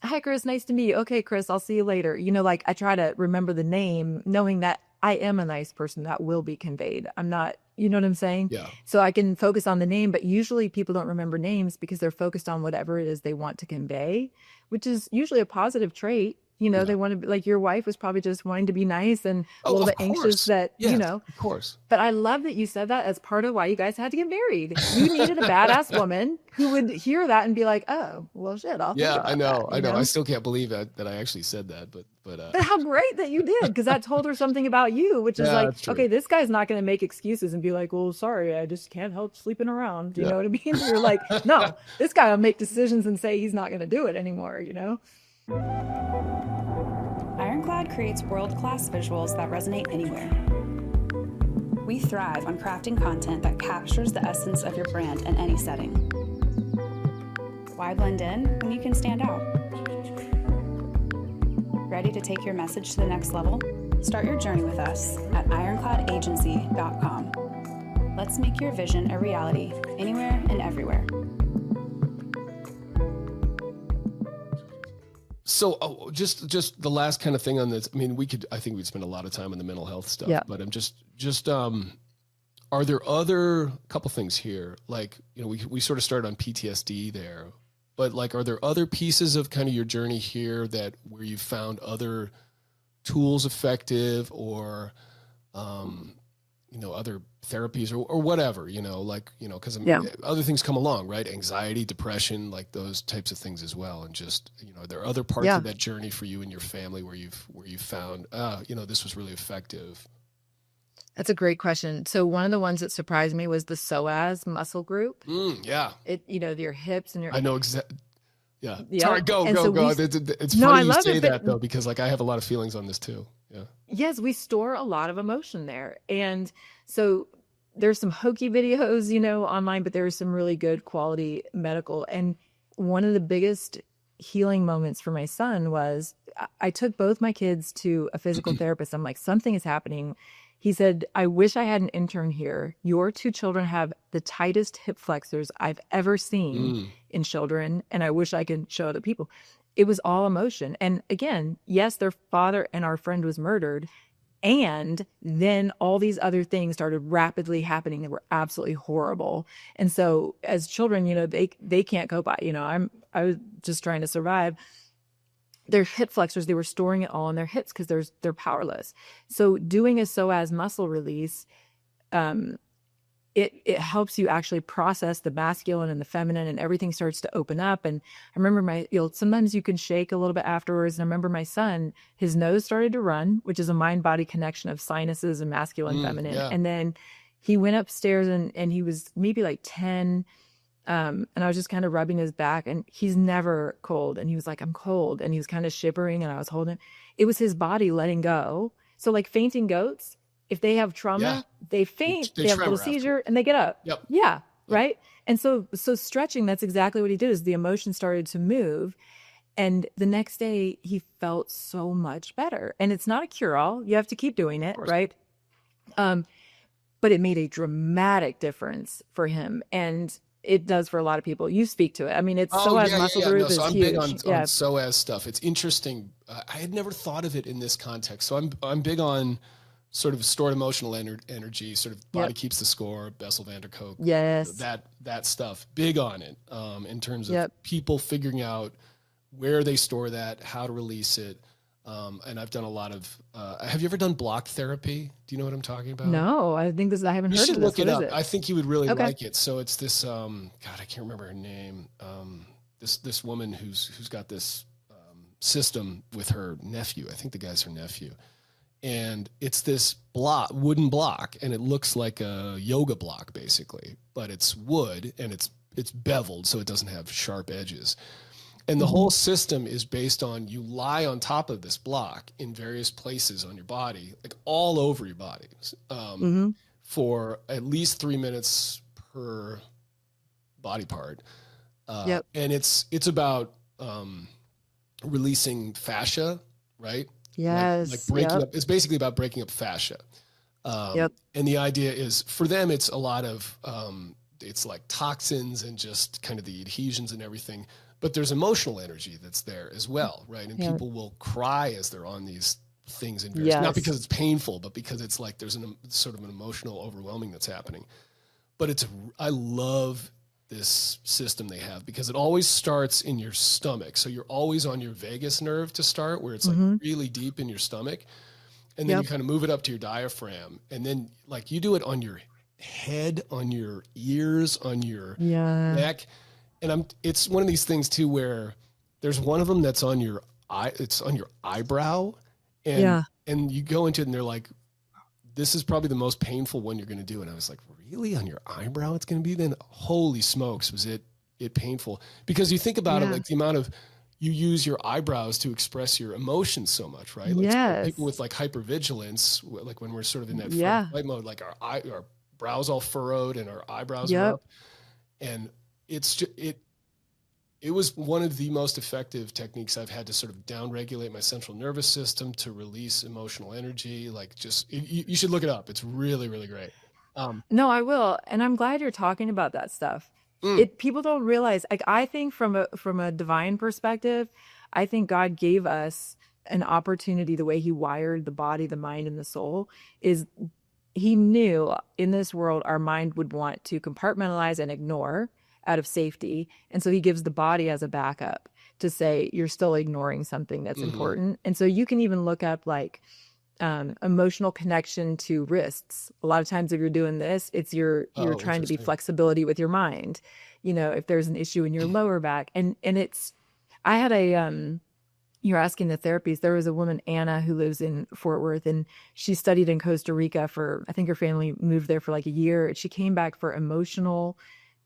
hi, Chris, nice to meet you. Okay, Chris, I'll see you later. You know, like I try to remember the name, knowing that I am a nice person that will be conveyed. I'm not, you know what I'm saying? Yeah. So I can focus on the name, but usually people don't remember names because they're focused on whatever it is they want to convey, which is usually a positive trait. You know, they want to be like, your wife was probably just wanting to be nice and a little bit anxious that, you know, of course. But I love that you said that as part of why you guys had to get married. You needed a badass woman who would hear that and be like, oh, well, shit, I'll think about I know. that, I know. know? I still can't believe that I actually said that, but how great that you did, because that told her something about you, which is like, okay, this guy's not going to make excuses and be like, well, sorry, I just can't help sleeping around. You know what I mean? You're like, no, this guy will make decisions and say he's not going to do it anymore, you know? Ironclad creates world-class visuals that resonate anywhere. We thrive on crafting content that captures the essence of your brand in any setting. Why blend in when you can stand out? Ready to take your message to the next level? Start your journey with us at ironcladagency.com. Let's make your vision a reality anywhere and everywhere. So just the last kind of thing on this. I mean, I think we'd spend a lot of time on the mental health stuff, but I'm just are there other couple things here? Like, you know, we sort of started on PTSD there, but like, are there other pieces of kind of your journey here where you found other tools effective, or, you know, other therapies or whatever, you know, like, you know, because other things come along, right? Anxiety, depression, like those types of things as well. And just, you know, there are other parts of that journey for you and your family where you found, you know, this was really effective. That's a great question. So one of the ones that surprised me was the psoas muscle group. It, you know, your hips and your, I know exactly. Yeah. Yeah. Sorry, go. It's No, funny I you love say it, but- that though, because like I have a lot of feelings on this too. Yeah. Yes, we store a lot of emotion there. And so there's some hokey videos, you know, online, but there's some really good quality medical. And one of the biggest healing moments for my son was I took both my kids to a physical therapist. I'm like, something is happening. He said, I wish I had an intern here. Your two children have the tightest hip flexors I've ever seen in children, and I wish I could show other people. It was all emotion. And again, yes, their father and our friend was murdered. And then all these other things started rapidly happening that were absolutely horrible. And so as children, you know, they can't go by, you know, I was just trying to survive. Their hip flexors, they were storing it all in their hips because they're powerless. So doing a psoas muscle release, it helps you actually process the masculine and the feminine, and everything starts to open up. And I remember sometimes you can shake a little bit afterwards. And I remember my son, his nose started to run, which is a mind-body connection of sinuses and masculine, feminine. Yeah. And then he went upstairs and he was maybe like 10. And I was just kind of rubbing his back, and he's never cold. And he was like, I'm cold. And he was kind of shivering, and I was holding him. It was his body letting go. So like fainting goats, if they have trauma, they faint, they have a little seizure, and they get up. Yep. Yeah. Right. And so stretching, that's exactly what he did, is the emotion started to move. And the next day he felt so much better. And it's not a cure-all. You have to keep doing it. Right. But it made a dramatic difference for him. And it does for a lot of people. You speak to it. I mean, it's psoas muscle group is so I'm huge. big on psoas stuff. It's interesting. I had never thought of it in this context. So I'm big on sort of stored emotional energy, sort of body keeps the score, Bessel van der Kolk. Yes. That stuff. Big on it in terms of people figuring out where they store that, how to release it. And I've done a lot of, have you ever done block therapy? Do you know what I'm talking about? No, I think I haven't You heard should of this. look it What up. is it? I think you would really Okay. like it. So it's this, God, I can't remember her name. This woman who's got this system with her nephew. I think the guy's her nephew. And it's this wooden block, and it looks like a yoga block basically, but it's wood and it's beveled so it doesn't have sharp edges. And the whole system is based on you lie on top of this block in various places on your body, like all over your body, for at least 3 minutes per body part. Yep. And it's about releasing fascia, right? Yes. Like breaking up. It's basically about breaking up fascia. Yep. And the idea is for them, it's a lot of, it's like toxins and just kind of the adhesions and everything. But there's emotional energy that's there as well, right? And Yeah. people will cry as they're on these things in various, not Yes. because it's painful, but because it's like there's sort of an emotional overwhelming that's happening. But I love this system they have because it always starts in your stomach. So you're always on your vagus nerve to start, where it's like really deep in your stomach. And then you kind of move it up to your diaphragm. And then like you do it on your head, on your ears, on your neck. And it's one of these things too, where there's one of them that's on your it's on your eyebrow. And you go into it and they're like, this is probably the most painful one you're going to do. And I was like, really? On your eyebrow it's going to be? Then holy smokes, was it painful? Because you think about it, like the amount of, you use your eyebrows to express your emotions so much, right? Like people with like hypervigilance, like when we're sort of in that fight or flight mode, like our brows all furrowed and our eyebrows are up. And it's just, it was one of the most effective techniques I've had to sort of down-regulate my central nervous system, to release emotional energy. Like just, you should look it up. It's really, really great. No, I will. And I'm glad you're talking about that stuff. People don't realize, like, I think from a divine perspective, I think God gave us an opportunity. The way he wired the body, the mind, and the soul is he knew in this world, our mind would want to compartmentalize and ignore out of safety. And so he gives the body as a backup to say, you're still ignoring something that's important. And so you can even look up like emotional connection to wrists. A lot of times if you're doing this, it's you're trying to be flexibility with your mind. You know, if there's an issue in your lower back, and it's, I had you're asking the therapies. There was a woman, Anna, who lives in Fort Worth, and she studied in Costa Rica for, I think her family moved there for like a year. And she came back for emotional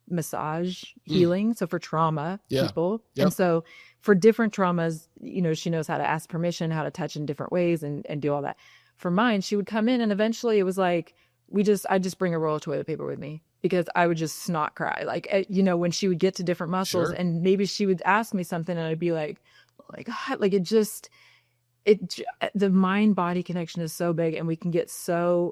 massage healing. So for trauma people. And so for different traumas, you know, she knows how to ask permission, how to touch in different ways and do all that. For mine, she would come in and eventually it was like, I just bring a roll of toilet paper with me because I would just snot cry. Like, you know, when she would get to different muscles and maybe she would ask me something and I'd be like, oh my God, like the mind body connection is so big, and we can get so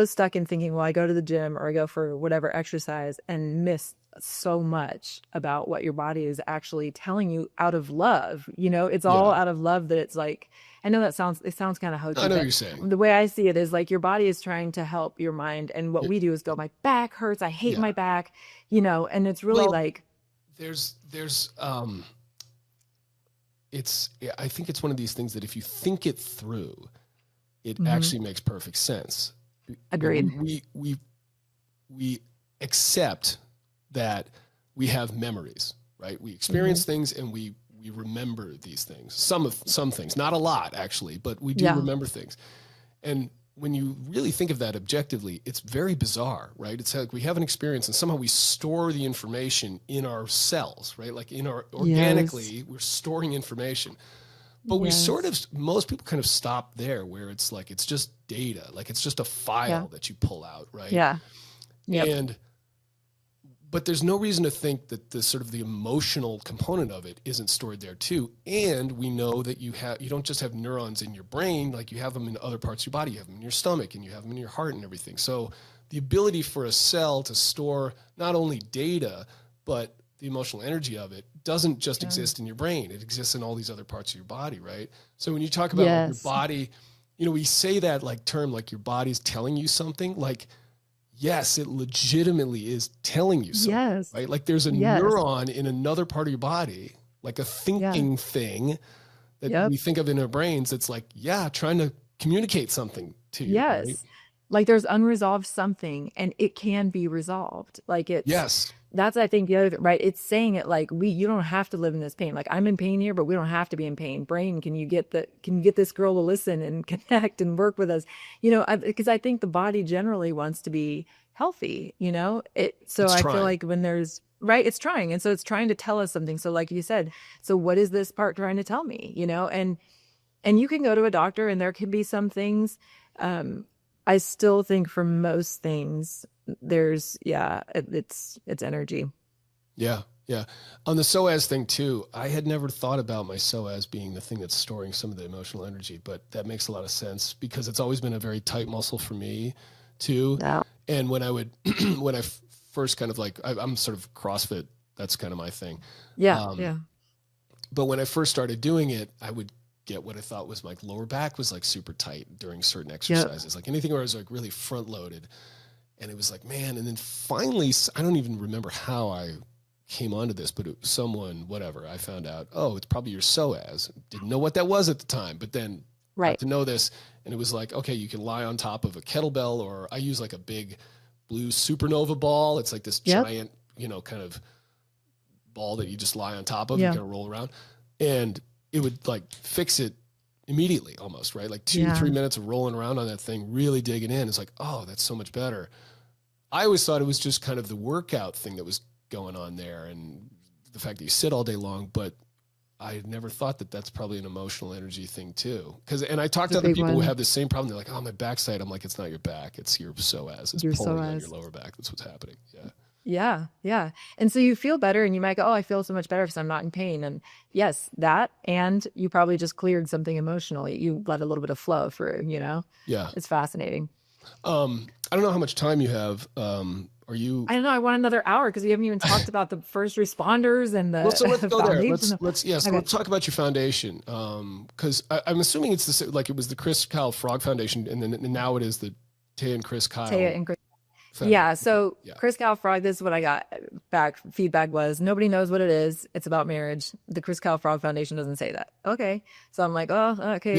stuck in thinking, well, I go to the gym or I go for whatever exercise, and miss so much about what your body is actually telling you out of love. You know, it's all out of love, that it's like, I know it sounds kind of hokey. I know what you're saying. The way I see it is like your body is trying to help your mind. And what we do is go, my back hurts. I hate my back, you know, and it's really like, I think it's one of these things that if you think it through, it actually makes perfect sense. Agreed. We accept that we have memories, right? We experience things and we remember these things. Some things, not a lot actually, but we do remember things. And when you really think of that objectively, it's very bizarre, right? It's like we have an experience and somehow we store the information in our cells, right? Like organically, we're storing information. But we most people kind of stop there, where it's like, it's just data, like it's just a file that you pull out, right? Yeah. Yep. But there's no reason to think that the sort of the emotional component of it isn't stored there too. And we know that you don't just have neurons in your brain, like you have them in other parts of your body. You have them in your stomach and you have them in your heart and everything. So the ability for a cell to store not only data, but the emotional energy of it doesn't just exist in your brain. It exists in all these other parts of your body, right? So when you talk about your body, you know, we say that like term, like your body's telling you something, like, yes, it legitimately is telling you something, right? Like there's a neuron in another part of your body, like a thinking thing that Yep. we think of in our brains. It's like, yeah, trying to communicate something to you. Yes. Right? Like there's unresolved something and it can be resolved. Like Yes. that's, I think, the other thing, right? It's saying it like, you don't have to live in this pain. Like I'm in pain here, but we don't have to be in pain. Brain, can you get this girl to listen and connect and work with us? Because I think the body generally wants to be healthy, so It's I trying. feel like when there's, right, it's trying. And so it's trying to tell us something. So like you said, so what is this part trying to tell me, and you can go to a doctor and there can be some things, I still think for most things there's, it's energy. Yeah. Yeah. On the psoas thing too, I had never thought about my psoas being the thing that's storing some of the emotional energy, but that makes a lot of sense because it's always been a very tight muscle for me too. Yeah. And when I would, when I first kind of like, I'm sort of CrossFit, that's kind of my thing. Yeah. But when I first started doing it, I would get what I thought was my lower back was like super tight during certain exercises, like anything where I was like really front loaded. And it was like, man. And then finally, I don't even remember how I came onto this, but someone, whatever, I found out, oh, it's probably your psoas. Didn't know what that was at the time, but then got to know this. And it was like, okay, you can lie on top of a kettlebell, or I use like a big blue supernova ball. It's like this giant, kind of ball that you just lie on top of and kind of roll around. And it would like fix it immediately almost, right? Like 2-3 minutes of rolling around on that thing, really digging in. It's like, oh, that's so much better. I always thought it was just kind of the workout thing that was going on there and the fact that you sit all day long, but I had never thought that that's probably an emotional energy thing too. And I talked to other people who have the same problem. They're like, oh, my backside. I'm like, it's not your back. It's your psoas. It's pulling on your lower back. That's what's happening. Yeah. Yeah. And so you feel better and you might go, oh, I feel so much better because I'm not in pain. And yes, that, and you probably just cleared something emotionally. You let a little bit of flow through, Yeah. It's fascinating. I don't know how much time you have. Are you? I don't know. I want another hour because we haven't even talked about the first responders and the. Well, so let's go there. Let's Okay. talk about your foundation. Because I'm assuming it's like it was the Chris Kyle Frog Foundation, and then now it is the Taya and Chris Kyle. Taya and Chris. Yeah. So Chris Kyle Frog, this is what I got back. Feedback was nobody knows what it is. It's about marriage. The Chris Kyle Frog Foundation doesn't say that. Okay. So I'm like, oh, okay.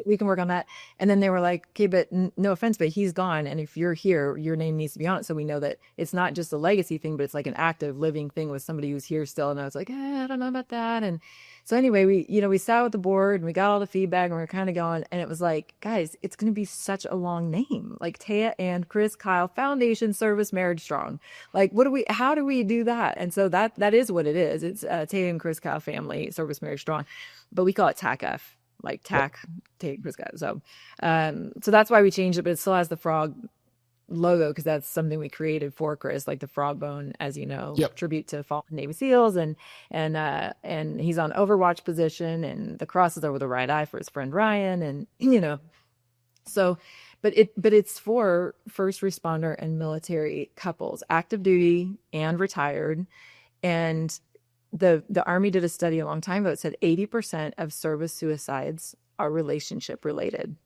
We can work on that. And then they were like, okay, but no offense, but he's gone. And if you're here, your name needs to be on it. So we know that it's not just a legacy thing, but it's like an active living thing with somebody who's here still. And I was like, I don't know about that. And so anyway, we sat with the board and we got all the feedback and we were kind of going, and it was like, guys, it's going to be such a long name, like Taya and Chris Kyle Foundation Service Marriage Strong. Like, how do we do that? And so that is what it is. It's Taya and Chris Kyle Family Service Marriage Strong, but we call it TACF, like Taya and Chris Kyle. So that's why we changed it, but it still has the frog logo because that's something we created for Chris, like the frog bone, as you know, tribute to fallen Navy SEALs, and he's on Overwatch position, and the cross is over the right eye for his friend Ryan, and so, but it's for first responder and military couples, active duty and retired, and the Army did a study a long time ago. It said 80% of service suicides are relationship related,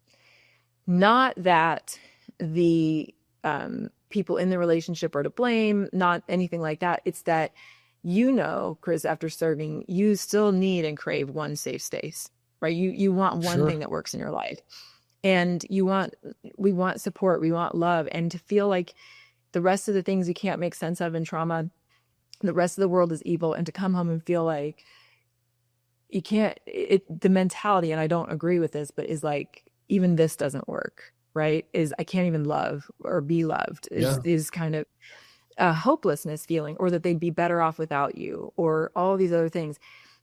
not that the people in the relationship are to blame, not anything like that. It's that, Chris, after serving, you still need and crave one safe space, right? You want one thing that works in your life, and we want support, we want love, and to feel like the rest of the things you can't make sense of in trauma, the rest of the world is evil, and to come home and feel like you can't, the mentality, and I don't agree with this, but is like, even this doesn't work. Right? Is I can't even love or be loved is kind of a hopelessness feeling, or that they'd be better off without you, or all these other things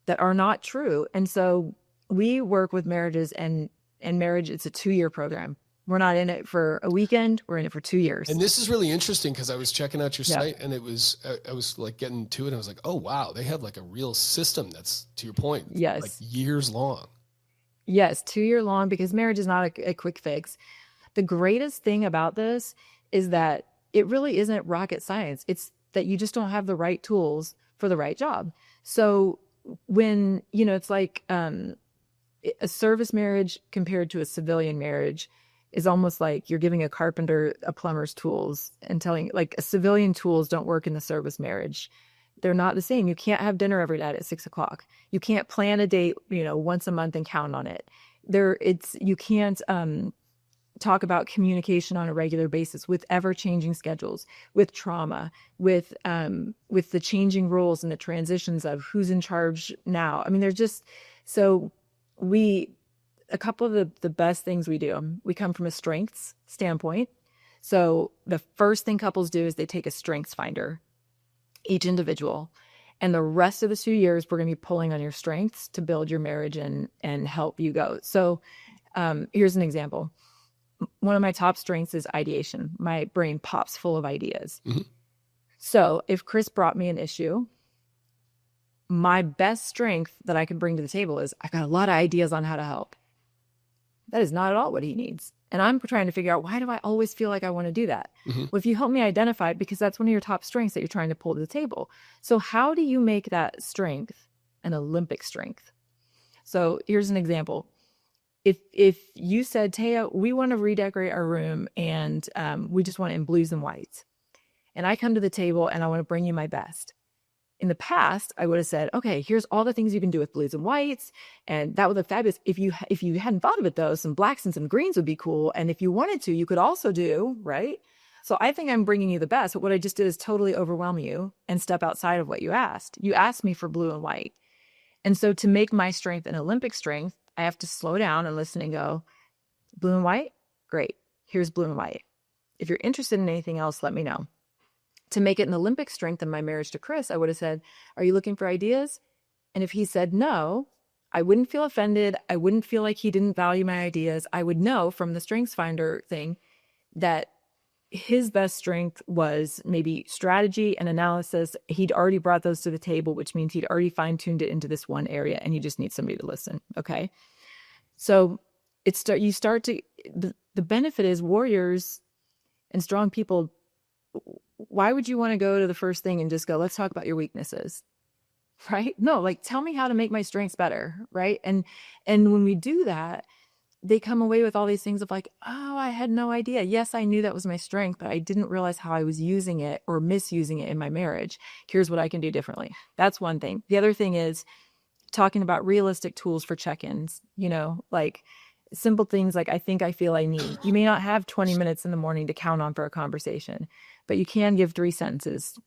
that are not true. And so we work with marriages, and marriage, it's a 2-year program. We're not in it for a weekend. We're in it for 2 years. And this is really interesting because I was checking out your site, and it was, I was like getting to it, and I was like, oh, wow, they have like a real system that's, to your point, like years long. Yes, 2-year long, because marriage is not a quick fix. The greatest thing about this is that it really isn't rocket science. It's that you just don't have the right tools for the right job. So when, it's like a service marriage compared to a civilian marriage is almost like you're giving a carpenter a plumber's tools and telling, like, a civilian tools don't work in the service marriage. They're not the same. You can't have dinner every night at 6:00. You can't plan a date, once a month and count on it. You can't talk about communication on a regular basis with ever-changing schedules, with trauma, with the changing roles and the transitions of who's in charge now. I mean, there's just a couple of the best things we do. We come from a strengths standpoint. So the first thing couples do is they take a strengths finder, each individual, and the rest of the 2 years we're going to be pulling on your strengths to build your marriage and help you go. So here's an example. One of my top strengths is ideation. My brain pops full of ideas. Mm-hmm. So if Chris brought me an issue, my best strength that I can bring to the table is I've got a lot of ideas on how to help. That is not at all what he needs. And I'm trying to figure out, why do I always feel like I want to do that? Mm-hmm. Well, if you help me identify it, because that's one of your top strengths that you're trying to pull to the table. So how do you make that strength an Olympic strength? So here's an example. If you said, Taya, we want to redecorate our room and we just want it in blues and whites, and I come to the table and I want to bring you my best. In the past, I would have said, okay, here's all the things you can do with blues and whites, and that would look fabulous. If you hadn't thought of it though, some blacks and some greens would be cool. And if you wanted to, you could also do, right? So I think I'm bringing you the best, but what I just did is totally overwhelm you and step outside of what you asked. You asked me for blue and white. And so to make my strength an Olympic strength, I have to slow down and listen and go, blue and white? Great. Here's blue and white. If you're interested in anything else, let me know. To make it an Olympic strength in my marriage to Chris, I would have said, are you looking for ideas? And if he said no, I wouldn't feel offended. I wouldn't feel like he didn't value my ideas. I would know from the Strengths Finder thing that his best strength was maybe strategy and analysis. He'd already brought those to the table, which means he'd already fine-tuned it into this one area, and you just need somebody to listen. Okay. So the benefit is warriors and strong people. Why would you want to go to the first thing and just go, let's talk about your weaknesses, right? No, like, tell me how to make my strengths better, right? And when we do that, they come away with all these things of like, oh, I had no idea. Yes, I knew that was my strength, but I didn't realize how I was using it or misusing it in my marriage. Here's what I can do differently. That's one thing. The other thing is talking about realistic tools for check-ins, like simple things like I think, I feel, I need. You may not have 20 minutes in the morning to count on for a conversation, but you can give 3 sentences.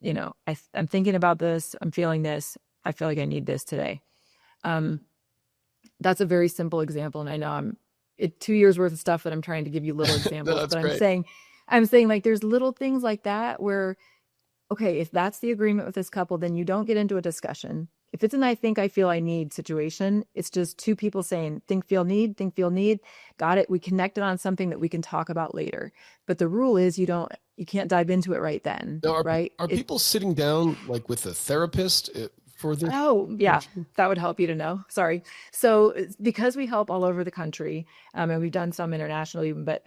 I'm thinking about this. I'm feeling this. I feel like I need this today. That's a very simple example. And I know it's 2 years worth of stuff that I'm trying to give you little examples, No, but great. I'm saying like there's little things like that where, okay, if that's the agreement with this couple, then you don't get into a discussion. If it's an I think, I feel, I need situation, it's just 2 people saying think, feel, need, got it. We connected on something that we can talk about later. But the rule is you can't dive into it right then. Now, right? Are people sitting down like with a therapist for this? Oh, yeah, that would help you to know. Sorry. So because we help all over the country, and we've done some internationally, but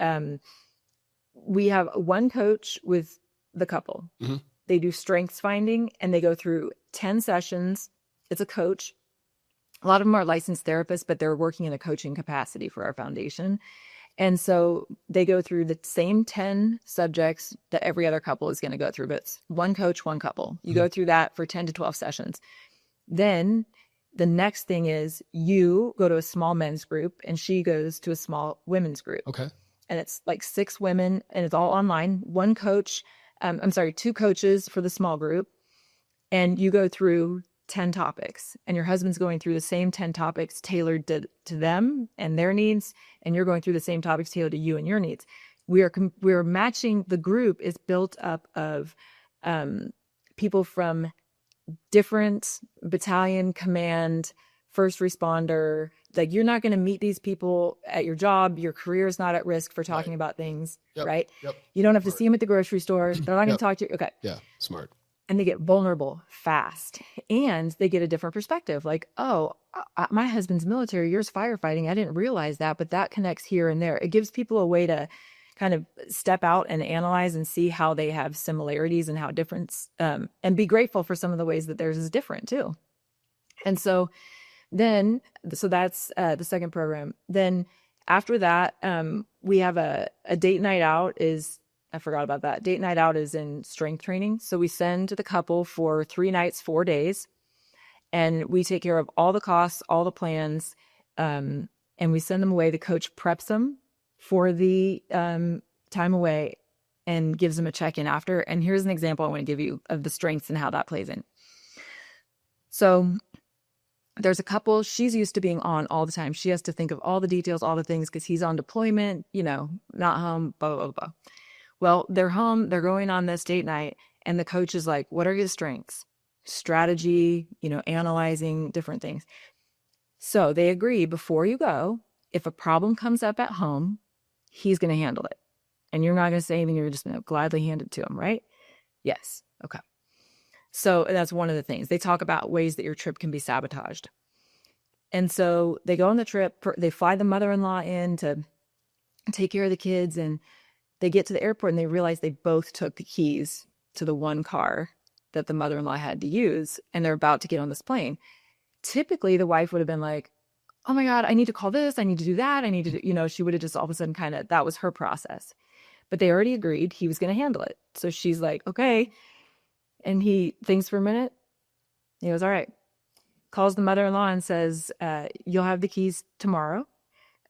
we have one coach with the couple. Mm-hmm. They do strengths finding and they go through 10 sessions. It's a coach. A lot of them are licensed therapists, but they're working in a coaching capacity for our foundation. And so they go through the same 10 subjects that every other couple is going to go through, but it's one coach, one couple. You go through that for 10 to 12 sessions. Then the next thing is you go to a small men's group and she goes to a small women's group. Okay. And it's like 6 women and it's all online. 2 coaches for the small group. And you go through 10 topics and your husband's going through the same 10 topics tailored to them and their needs. And you're going through the same topics tailored to you and your needs. We're matching. The group is built up of people from different battalion, command, first responder. Like, you're not going to meet these people at your job. Your career is not at risk for talking about things, right? Yep. You don't have to see them at the grocery store. They're not going to talk to you. Okay. Yeah. Smart. And they get vulnerable fast and they get a different perspective. Like, oh, my husband's military, yours firefighting. I didn't realize that, but that connects here and there. It gives people a way to kind of step out and analyze and see how they have similarities and how different, and be grateful for some of the ways that theirs is different too. And so that's the second program. Then after that, we have a date night out is I forgot about that. Date night out is in strength training. So we send the couple for 3 nights, 4 days, and we take care of all the costs, all the plans, and we send them away. The coach preps them for the time away and gives them a check-in after. And here's an example I want to give you of the strengths and how that plays in. So there's a couple, she's used to being on all the time. She has to think of all the details, all the things, because he's on deployment, not home, blah, blah, blah. Well, they're home, they're going on this date night, and the coach is like, what are your strengths? Strategy, analyzing different things. So they agree, before you go, if a problem comes up at home, he's going to handle it. And you're not going to say anything, you're just going to gladly hand it to him, right? Yes. Okay. So that's one of the things. They talk about ways that your trip can be sabotaged. And so they go on the trip, they fly the mother-in-law in to take care of the kids, and they get to the airport and they realize they both took the keys to the one car that the mother-in-law had to use, and they're about to get on this plane. Typically, the wife would have been like, oh my God, I need to call this, I need to do that, I need to do, she would have just all of a sudden that was her process. But they already agreed he was going to handle it. So she's like, okay. And he thinks for a minute. He goes, all right. Calls the mother-in-law and says, you'll have the keys tomorrow.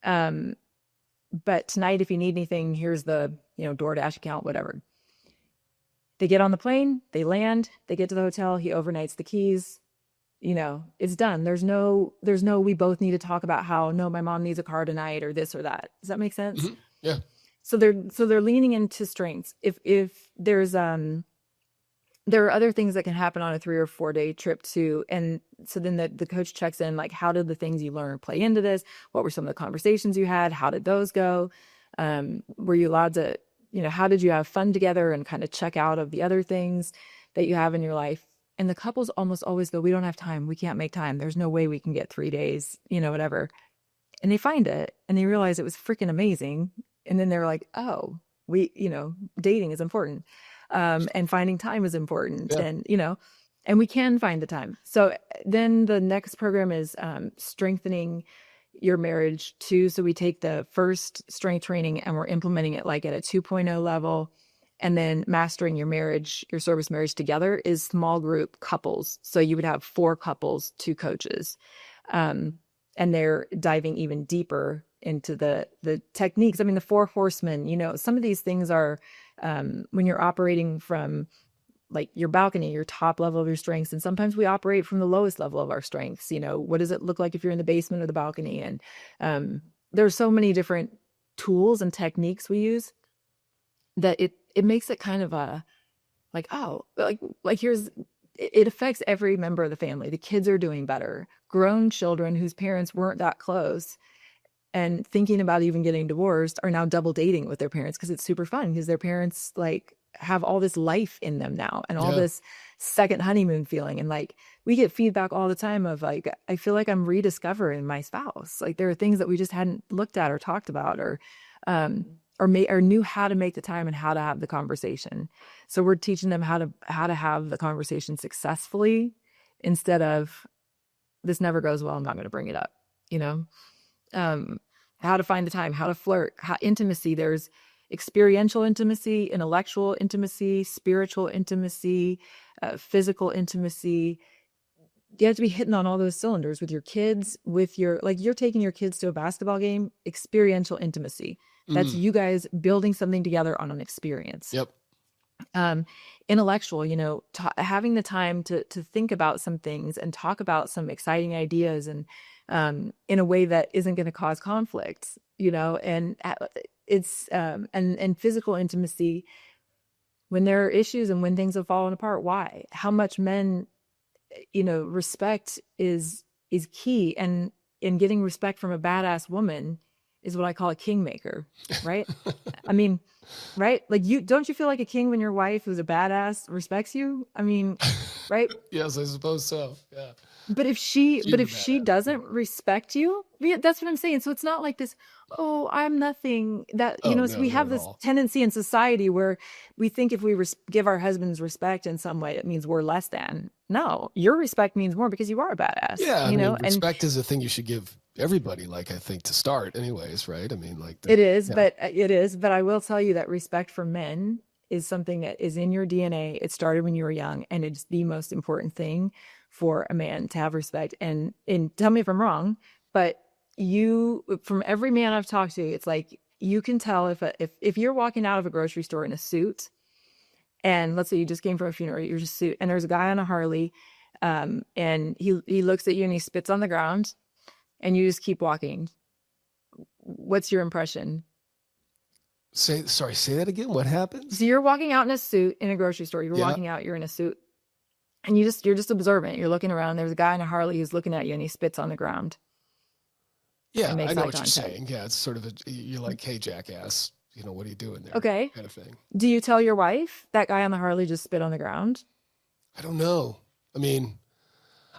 But tonight, if you need anything, here's the, DoorDash account, whatever. They get on the plane, they land, they get to the hotel, he overnights the keys. It's done. There's no, we both need to talk about how, no, my mom needs a car tonight or this or that. Does that make sense? Mm-hmm. Yeah. So they're leaning into strengths. If there's, there are other things that can happen on a 3 or 4 day trip too. And so then the coach checks in, like, how did the things you learned play into this? What were some of the conversations you had? How did those go? Were you allowed to, how did you have fun together, and kind of check out of the other things that you have in your life? And the couples almost always go, we don't have time. We can't make time. There's no way we can get 3 days, whatever. And they find it and they realize it was freaking amazing. And then they're like, oh, dating is important. And finding time is important. Yeah. And, and we can find the time. So then the next program is strengthening your marriage too. So we take the first strength training and we're implementing it like at a 2.0 level. And then mastering your marriage, your service marriage together, is small group couples. So you would have 4 couples, 2 coaches. And they're diving even deeper into the techniques. I mean, the 4 horsemen, some of these things are, when you're operating from like your balcony, your top level of your strengths. And sometimes we operate from the lowest level of our strengths. What does it look like if you're in the basement or the balcony? And there's so many different tools and techniques we use that it makes it kind of it affects every member of the family. The kids are doing better. Grown children whose parents weren't that close and thinking about even getting divorced are now double dating with their parents, because it's super fun, because their parents have all this life in them now, and all this second honeymoon feeling. And we get feedback all the time of I feel like I'm rediscovering my spouse. There are things that we just hadn't looked at or talked about, or knew how to make the time and how to have the conversation. So we're teaching them how to have the conversation successfully, instead of, this never goes well, I'm not going to bring it up, how to find the time, how to flirt, intimacy. There's experiential intimacy, intellectual intimacy, spiritual intimacy, physical intimacy. You have to be hitting on all those cylinders with your kids, with you're taking your kids to a basketball game, experiential intimacy. That's you guys building something together on an experience. Yep. Intellectual, having the time to think about some things and talk about some exciting ideas, and in a way that isn't going to cause conflict, and it's and physical intimacy, when there are issues and when things have fallen apart. Why? How much men, respect is key, and in getting respect from a badass woman is what I call a kingmaker, right? I mean, right? Don't you feel like a king when your wife, who's a badass, respects you? I mean, right? Yes, I suppose so. Yeah. But if she She's but a if she badass. doesn't respect you, yeah, that's what I'm saying. So it's not like this, oh, I'm nothing. That, Oh, so no, we not have at this all. tendency in society where we think if we give our husbands respect in some way, it means we're less than. No, your respect means more because you are a badass, Yeah, I mean, and respect is a thing you should give everybody, like, I think, to start anyways, right? I mean, like, it is, yeah. but I will tell you that respect for men is something that is in your DNA. It started when you were young, and it's the most important thing for a man to have respect. And tell me if I'm wrong, but from every man I've talked to, it's like you can tell if you're walking out of a grocery store in a suit, and let's say you just came from a funeral, you're just suit, and there's a guy on a Harley, and he looks at you and he spits on the ground, and you just keep walking. What's your impression? Say that again. What happens? So you're walking out in a suit in a grocery store. You're Yeah. walking out, you're in a suit. And you're just observant. You're looking around. There's a guy in a Harley who's looking at you and he spits on the ground. Yeah, makes I know eye what you're contact. saying. Yeah, it's sort of you're like, hey, jackass, what are you doing there? Okay. Kind of thing. Do you tell your wife that guy on the Harley just spit on the ground? I don't know. I mean,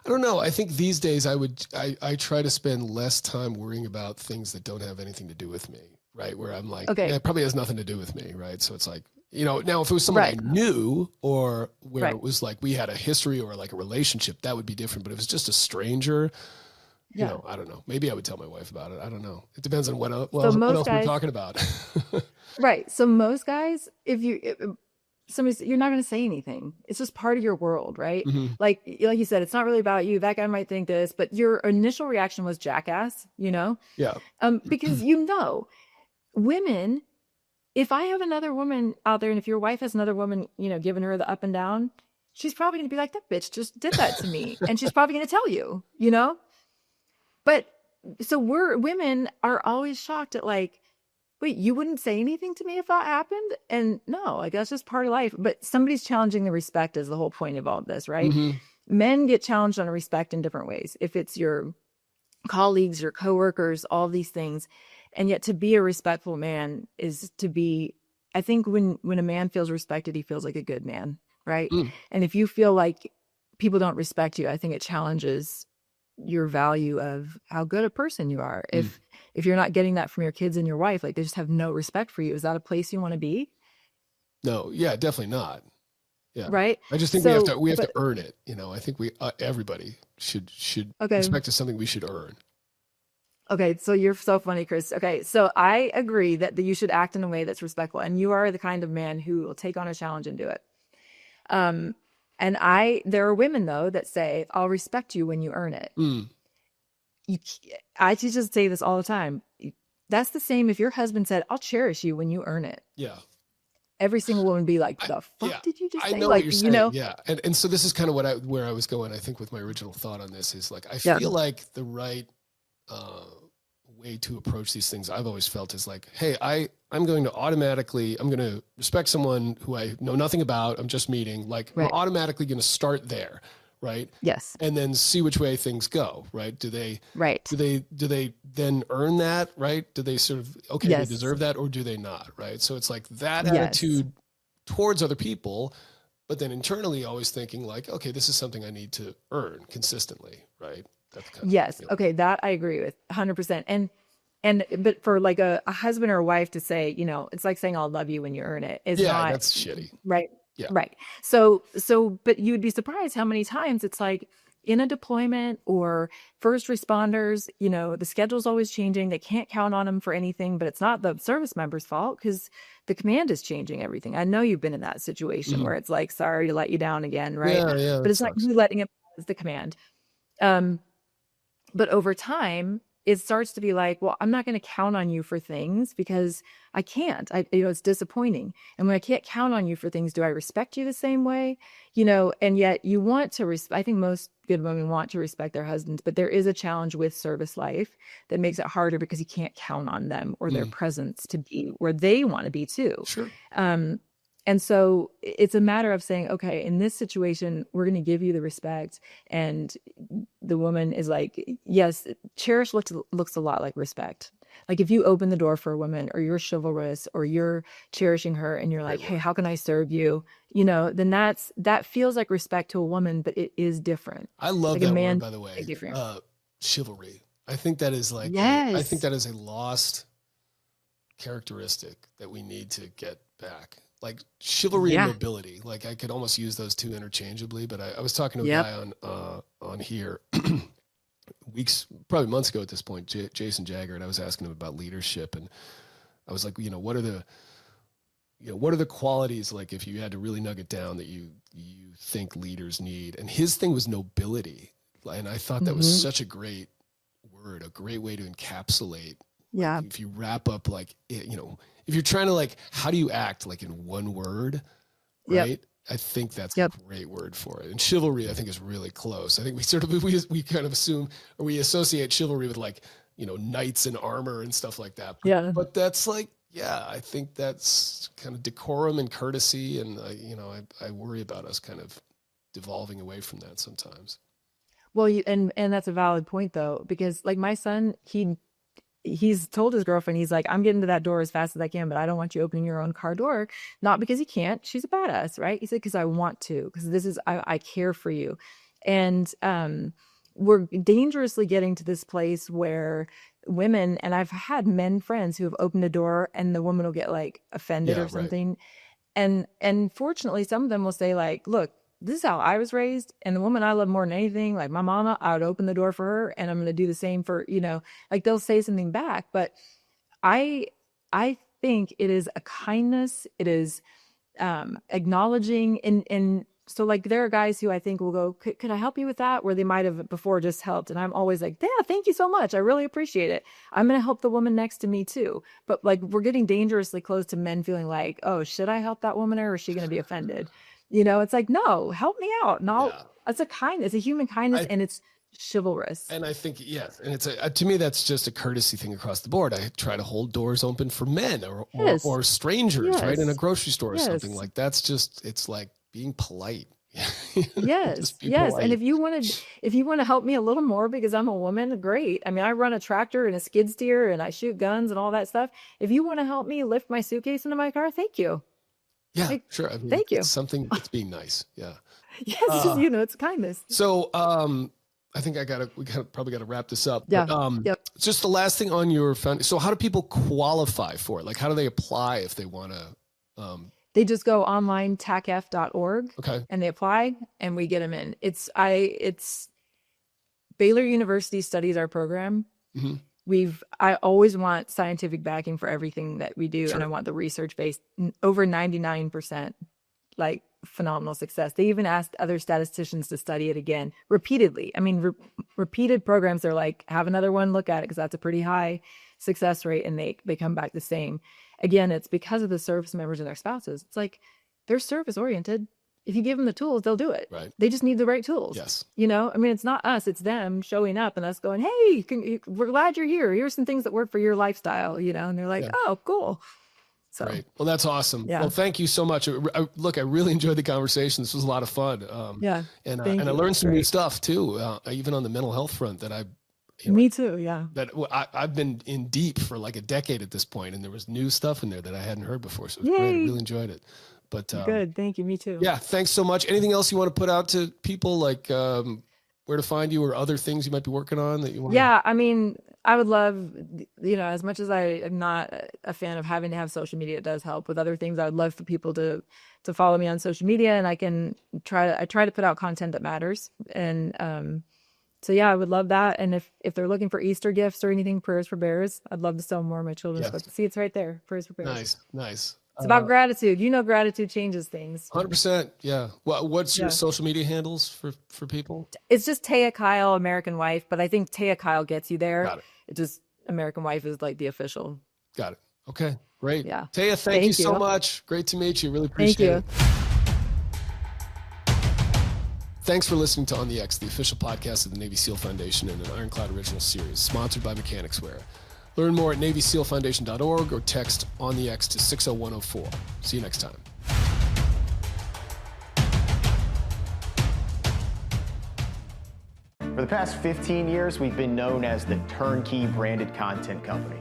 I don't know. I think these days I try to spend less time worrying about things that don't have anything to do with me, right? Where I'm like, Okay. yeah, it probably has nothing to do with me, right? So it's like, now if it was someone Right. I knew or where Right. it was like we had a history or like a relationship, that would be different. But if it's just a stranger, Yeah. I don't know. Maybe I would tell my wife about it. I don't know. It depends on what else most we're guys- talking about. Right. So most guys, if you're not going to say anything. It's just part of your world, right? Mhm. Like you said, it's not really about you. That guy might think this, but your initial reaction was jackass, Yeah. because women, if I have another woman out there and if your wife has another woman, giving her the up and down, she's probably going to be like, that bitch just did that to me. And she's probably going to tell you, But so women are always shocked at like, wait, you wouldn't say anything to me if that happened? And no, like that's just part of life. But somebody's challenging the respect is the whole point of all of this, right? Mhm. Men get challenged on respect in different ways. If it's your colleagues, your coworkers, all these things. And yet to be a respectful man is to be, I think when a man feels respected, he feels like a good man, right? Mm. And if you feel like people don't respect you, I think it challenges your value of how good a person you are. If you're not getting that from your kids and your wife, like they just have no respect for you, is that a place you want to be? No, yeah, definitely not. Yeah. Right. I just think we have to earn it. I think everybody should Okay. respect is something we should earn. Okay, so you're so funny, Chris. Okay, so I agree that you should act in a way that's respectful, and you are the kind of man who will take on a challenge and do it. And there are women though that say, "I'll respect you when you earn it." Mm. I teach us to say this all the time. That's the same if your husband said, "I'll cherish you when you earn it." Yeah. Every single woman would be like, "The fuck yeah. did you just I say?" know Like, what you're saying. Yeah. And so this is kind of where I was going, I think, with my original thought on this is like, I feel like the right way to approach these things I've always felt is like, hey, I'm going to respect someone who I know nothing about. I'm just meeting. Like, Right. I'm automatically going to start there. Right. Yes. And then see which way things go. Right. Do they then earn that? Right. Do they sort of, okay, Yes. they deserve that, or do they not? Right. So it's like that Yes. attitude towards other people, but then internally always thinking like, okay, this is something I need to earn consistently. Right. That's kind of, Yes. Okay. That I agree with 100%. But for like a husband or a wife to say, it's like saying, "I'll love you when you earn it." Is not, that's shitty. right. Yeah. Right. So, but you'd be surprised how many times it's like in a deployment or first responders, the schedule's always changing. They can't count on them for anything, but it's not the service member's fault because the command is changing everything. I know you've been in that situation where it's like, sorry to let you down again. Right. Yeah. But it's not you letting it, it's the command. But over time, it starts to be like, well, I'm not going to count on you for things because I can't. It's disappointing. And when I can't count on you for things, do I respect you the same way? And yet you want to I think most good women want to respect their husbands, but there is a challenge with service life that makes it harder because you can't count on them or their presence to be where they want to be too. Sure. And so it's a matter of saying, okay, in this situation, we're going to give you the respect. And the woman is like, yes, cherish looks a lot like respect. Like if you open the door for a woman or you're chivalrous or you're cherishing her and you're like, hey, how can I serve you? Then that feels like respect to a woman, but it is different. I love like that a man, word, by the way. different. Chivalry. I think that is like, yes. I think that is a lost characteristic that we need to get back. Like chivalry and nobility. Like I could almost use those two interchangeably, but I was talking to a guy on here probably months ago at this point, Jason Jagger, and I was asking him about leadership, and I was like, what are the qualities, like if you had to really nug it down, that you think leaders need? And his thing was nobility. And I thought that was such a great word, a great way to encapsulate. Yeah. Like if you wrap up, like, if you're trying to, like, how do you act, like in one word, right? Yep. I think that's a great word for it. And chivalry, I think, is really close. I think we kind of assume, or we associate chivalry with, like, knights in armor and stuff like that. But that's like, I think that's kind of decorum and courtesy. And I worry about us kind of devolving away from that sometimes. Well, and that's a valid point though, because like my son, he's told his girlfriend, he's like, I'm getting to that door as fast as I can, but I don't want you opening your own car door. Not because he can't. She's a badass, right? He said, because I want to, because I care for you. And we're dangerously getting to this place where women, and I've had men friends who have opened a door and the woman will get like offended or something. Right. And fortunately, some of them will say like, look, this is how I was raised. And the woman I love more than anything, like my mama, I would open the door for her, and I'm going to do the same for, like they'll say something back. But I think it is a kindness. It is acknowledging. And so like there are guys who I think will go, could I help you with that? Where they might have before just helped. And I'm always like, yeah, thank you so much. I really appreciate it. I'm going to help the woman next to me too. But like, we're getting dangerously close to men feeling like, oh, should I help that woman, or is she going to be offended? It's like, no, help me out. No, it's a kindness, it's a human kindness, and it's chivalrous. And I think, and it's to me, that's just a courtesy thing across the board. I try to hold doors open for men or strangers, right? In a grocery store or something. Like that's just, it's like being polite. Yes. Polite. And if you want to help me a little more because I'm a woman, great. I mean, I run a tractor and a skid steer and I shoot guns and all that stuff. If you want to help me lift my suitcase into my car, thank you. Yeah, sure. I mean, thank you. It's something that's being nice. Yeah. Yes, it's kindness. So I think we probably got to wrap this up. Yeah. But, just the last thing on your foundation. So how do people qualify for it? Like, how do they apply if they want to? They just go online, tacf.org. Okay. And they apply, and we get them in. It's Baylor University studies our program. Mm-hmm. I always want scientific backing for everything that we do. Sure. And I want the research based, over 99%, like phenomenal success. They even asked other statisticians to study it again repeatedly. I mean, repeated programs, they're like, have another one look at it, because that's a pretty high success rate. And they come back the same. Again, it's because of the service members and their spouses. It's like, they're service oriented. If you give them the tools, they'll do it. Right. They just need the right tools. Yes. I mean, it's not us, it's them showing up and us going, hey, we're glad you're here. Here's some things that work for your lifestyle, and they're like, oh, cool. So, right. Well, that's awesome. Yeah. Well, thank you so much. Look, I really enjoyed the conversation. This was a lot of fun. And I learned some new stuff too, even on the mental health front that me too. Yeah. That I've been in deep for like a decade at this point, and there was new stuff in there that I hadn't heard before. So it was great. I really enjoyed it. But good. Thank you. Me too. Yeah. Thanks so much. Anything else you want to put out to people, like where to find you or other things you might be working on that you want? Yeah. I mean, I would love, as much as I am not a fan of having to have social media, it does help with other things. I would love for people to follow me on social media, and I try to put out content that matters. And, so yeah, I would love that. And if they're looking for Easter gifts or anything, Prayers for Bears, I'd love to sell more of my children's books. See, it's right there. Prayers for Bears. Nice. It's about gratitude. Gratitude changes things. 100%. Yeah. What's your social media handles for people? It's just Taya Kyle, American Wife, but I think Taya Kyle gets you there. Got it. It just, American Wife is like the official. Got it. Okay, great. Yeah. Taya, thank you so much. Great to meet you. Really appreciate it. Thanks for listening to On the X, the official podcast of the Navy SEAL Foundation and an Ironclad original series, sponsored by Mechanix Wear. Learn more at NavySEALFoundation.org or text On the X to 60104. See you next time. For the past 15 years, we've been known as the turnkey branded content company.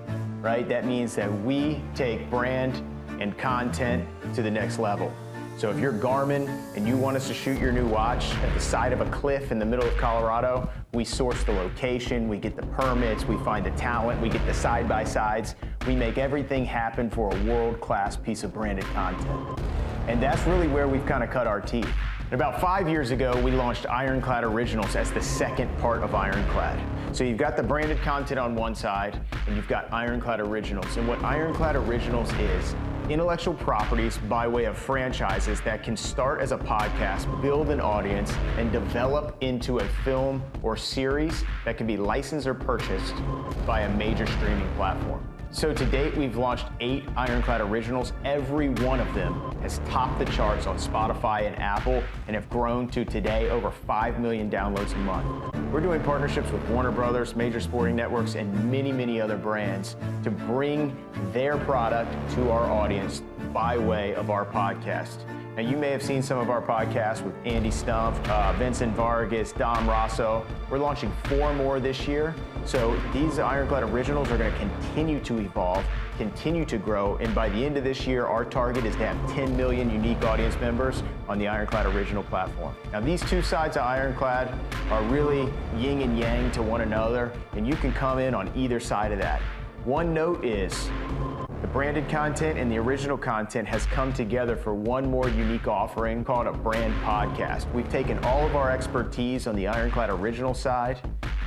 right? That means that we take brand and content to the next level. So if you're Garmin and you want us to shoot your new watch at the side of a cliff in the middle of Colorado, we source the location, we get the permits, we find the talent, we get the side-by-sides. We make everything happen for a world-class piece of branded content. And that's really where we've kind of cut our teeth. And about 5 years ago, we launched Ironclad Originals as the second part of Ironclad. So you've got the branded content on one side, and you've got Ironclad Originals. And what Ironclad Originals is, intellectual properties by way of franchises that can start as a podcast, build an audience, and develop into a film or series that can be licensed or purchased by a major streaming platform. So to date, we've launched 8 Ironclad Originals. Every one of them has topped the charts on Spotify and Apple and have grown to today over 5 million downloads a month. We're doing partnerships with Warner Brothers, major sporting networks, and many, many other brands to bring their product to our audience by way of our podcast. Now, you may have seen some of our podcasts with Andy Stumpf, Vincent Vargas, Dom Rosso. We're launching 4 more this year. So these Ironclad Originals are going to continue to evolve, continue to grow, and by the end of this year, our target is to have 10 million unique audience members on the Ironclad Original platform. Now, these two sides of Ironclad are really yin and yang to one another, and you can come in on either side of that. One note is, the branded content and the original content has come together for one more unique offering called a brand podcast. We've taken all of our expertise on the Ironclad Original side,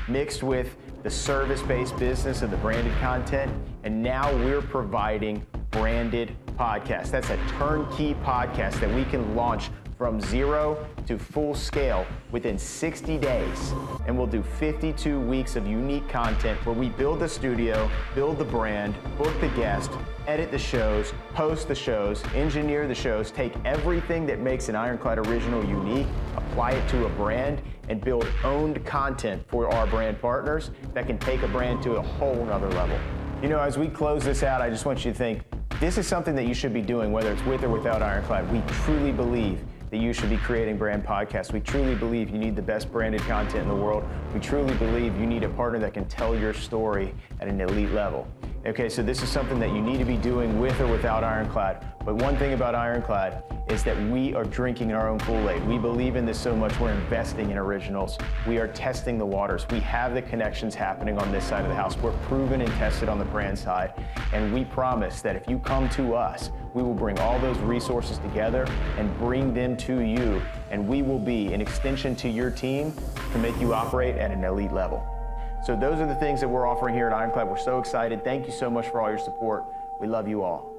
mixed with the service-based business of the branded content, and now we're providing branded podcasts. That's a turnkey podcast that we can launch from 0 to full scale within 60 days. And we'll do 52 weeks of unique content where we build the studio, build the brand, book the guest, edit the shows, host the shows, engineer the shows, take everything that makes an Ironclad Original unique, apply it to a brand, and build owned content for our brand partners that can take a brand to a whole nother level. You know, as we close this out, I just want you to think, this is something that you should be doing, whether it's with or without Ironclad. We truly believe that you should be creating brand podcasts. We truly believe you need the best branded content in the world. We truly believe you need a partner that can tell your story at an elite level. Okay, so this is something that you need to be doing with or without Ironclad. But one thing about Ironclad is that we are drinking our own Kool-Aid. We believe in this so much, we're investing in originals. We are testing the waters. We have the connections happening on this side of the house. We're proven and tested on the brand side. And we promise that if you come to us, we will bring all those resources together and bring them to you. And we will be an extension to your team to make you operate at an elite level. So those are the things that we're offering here at Ironclad. We're so excited. Thank you so much for all your support. We love you all.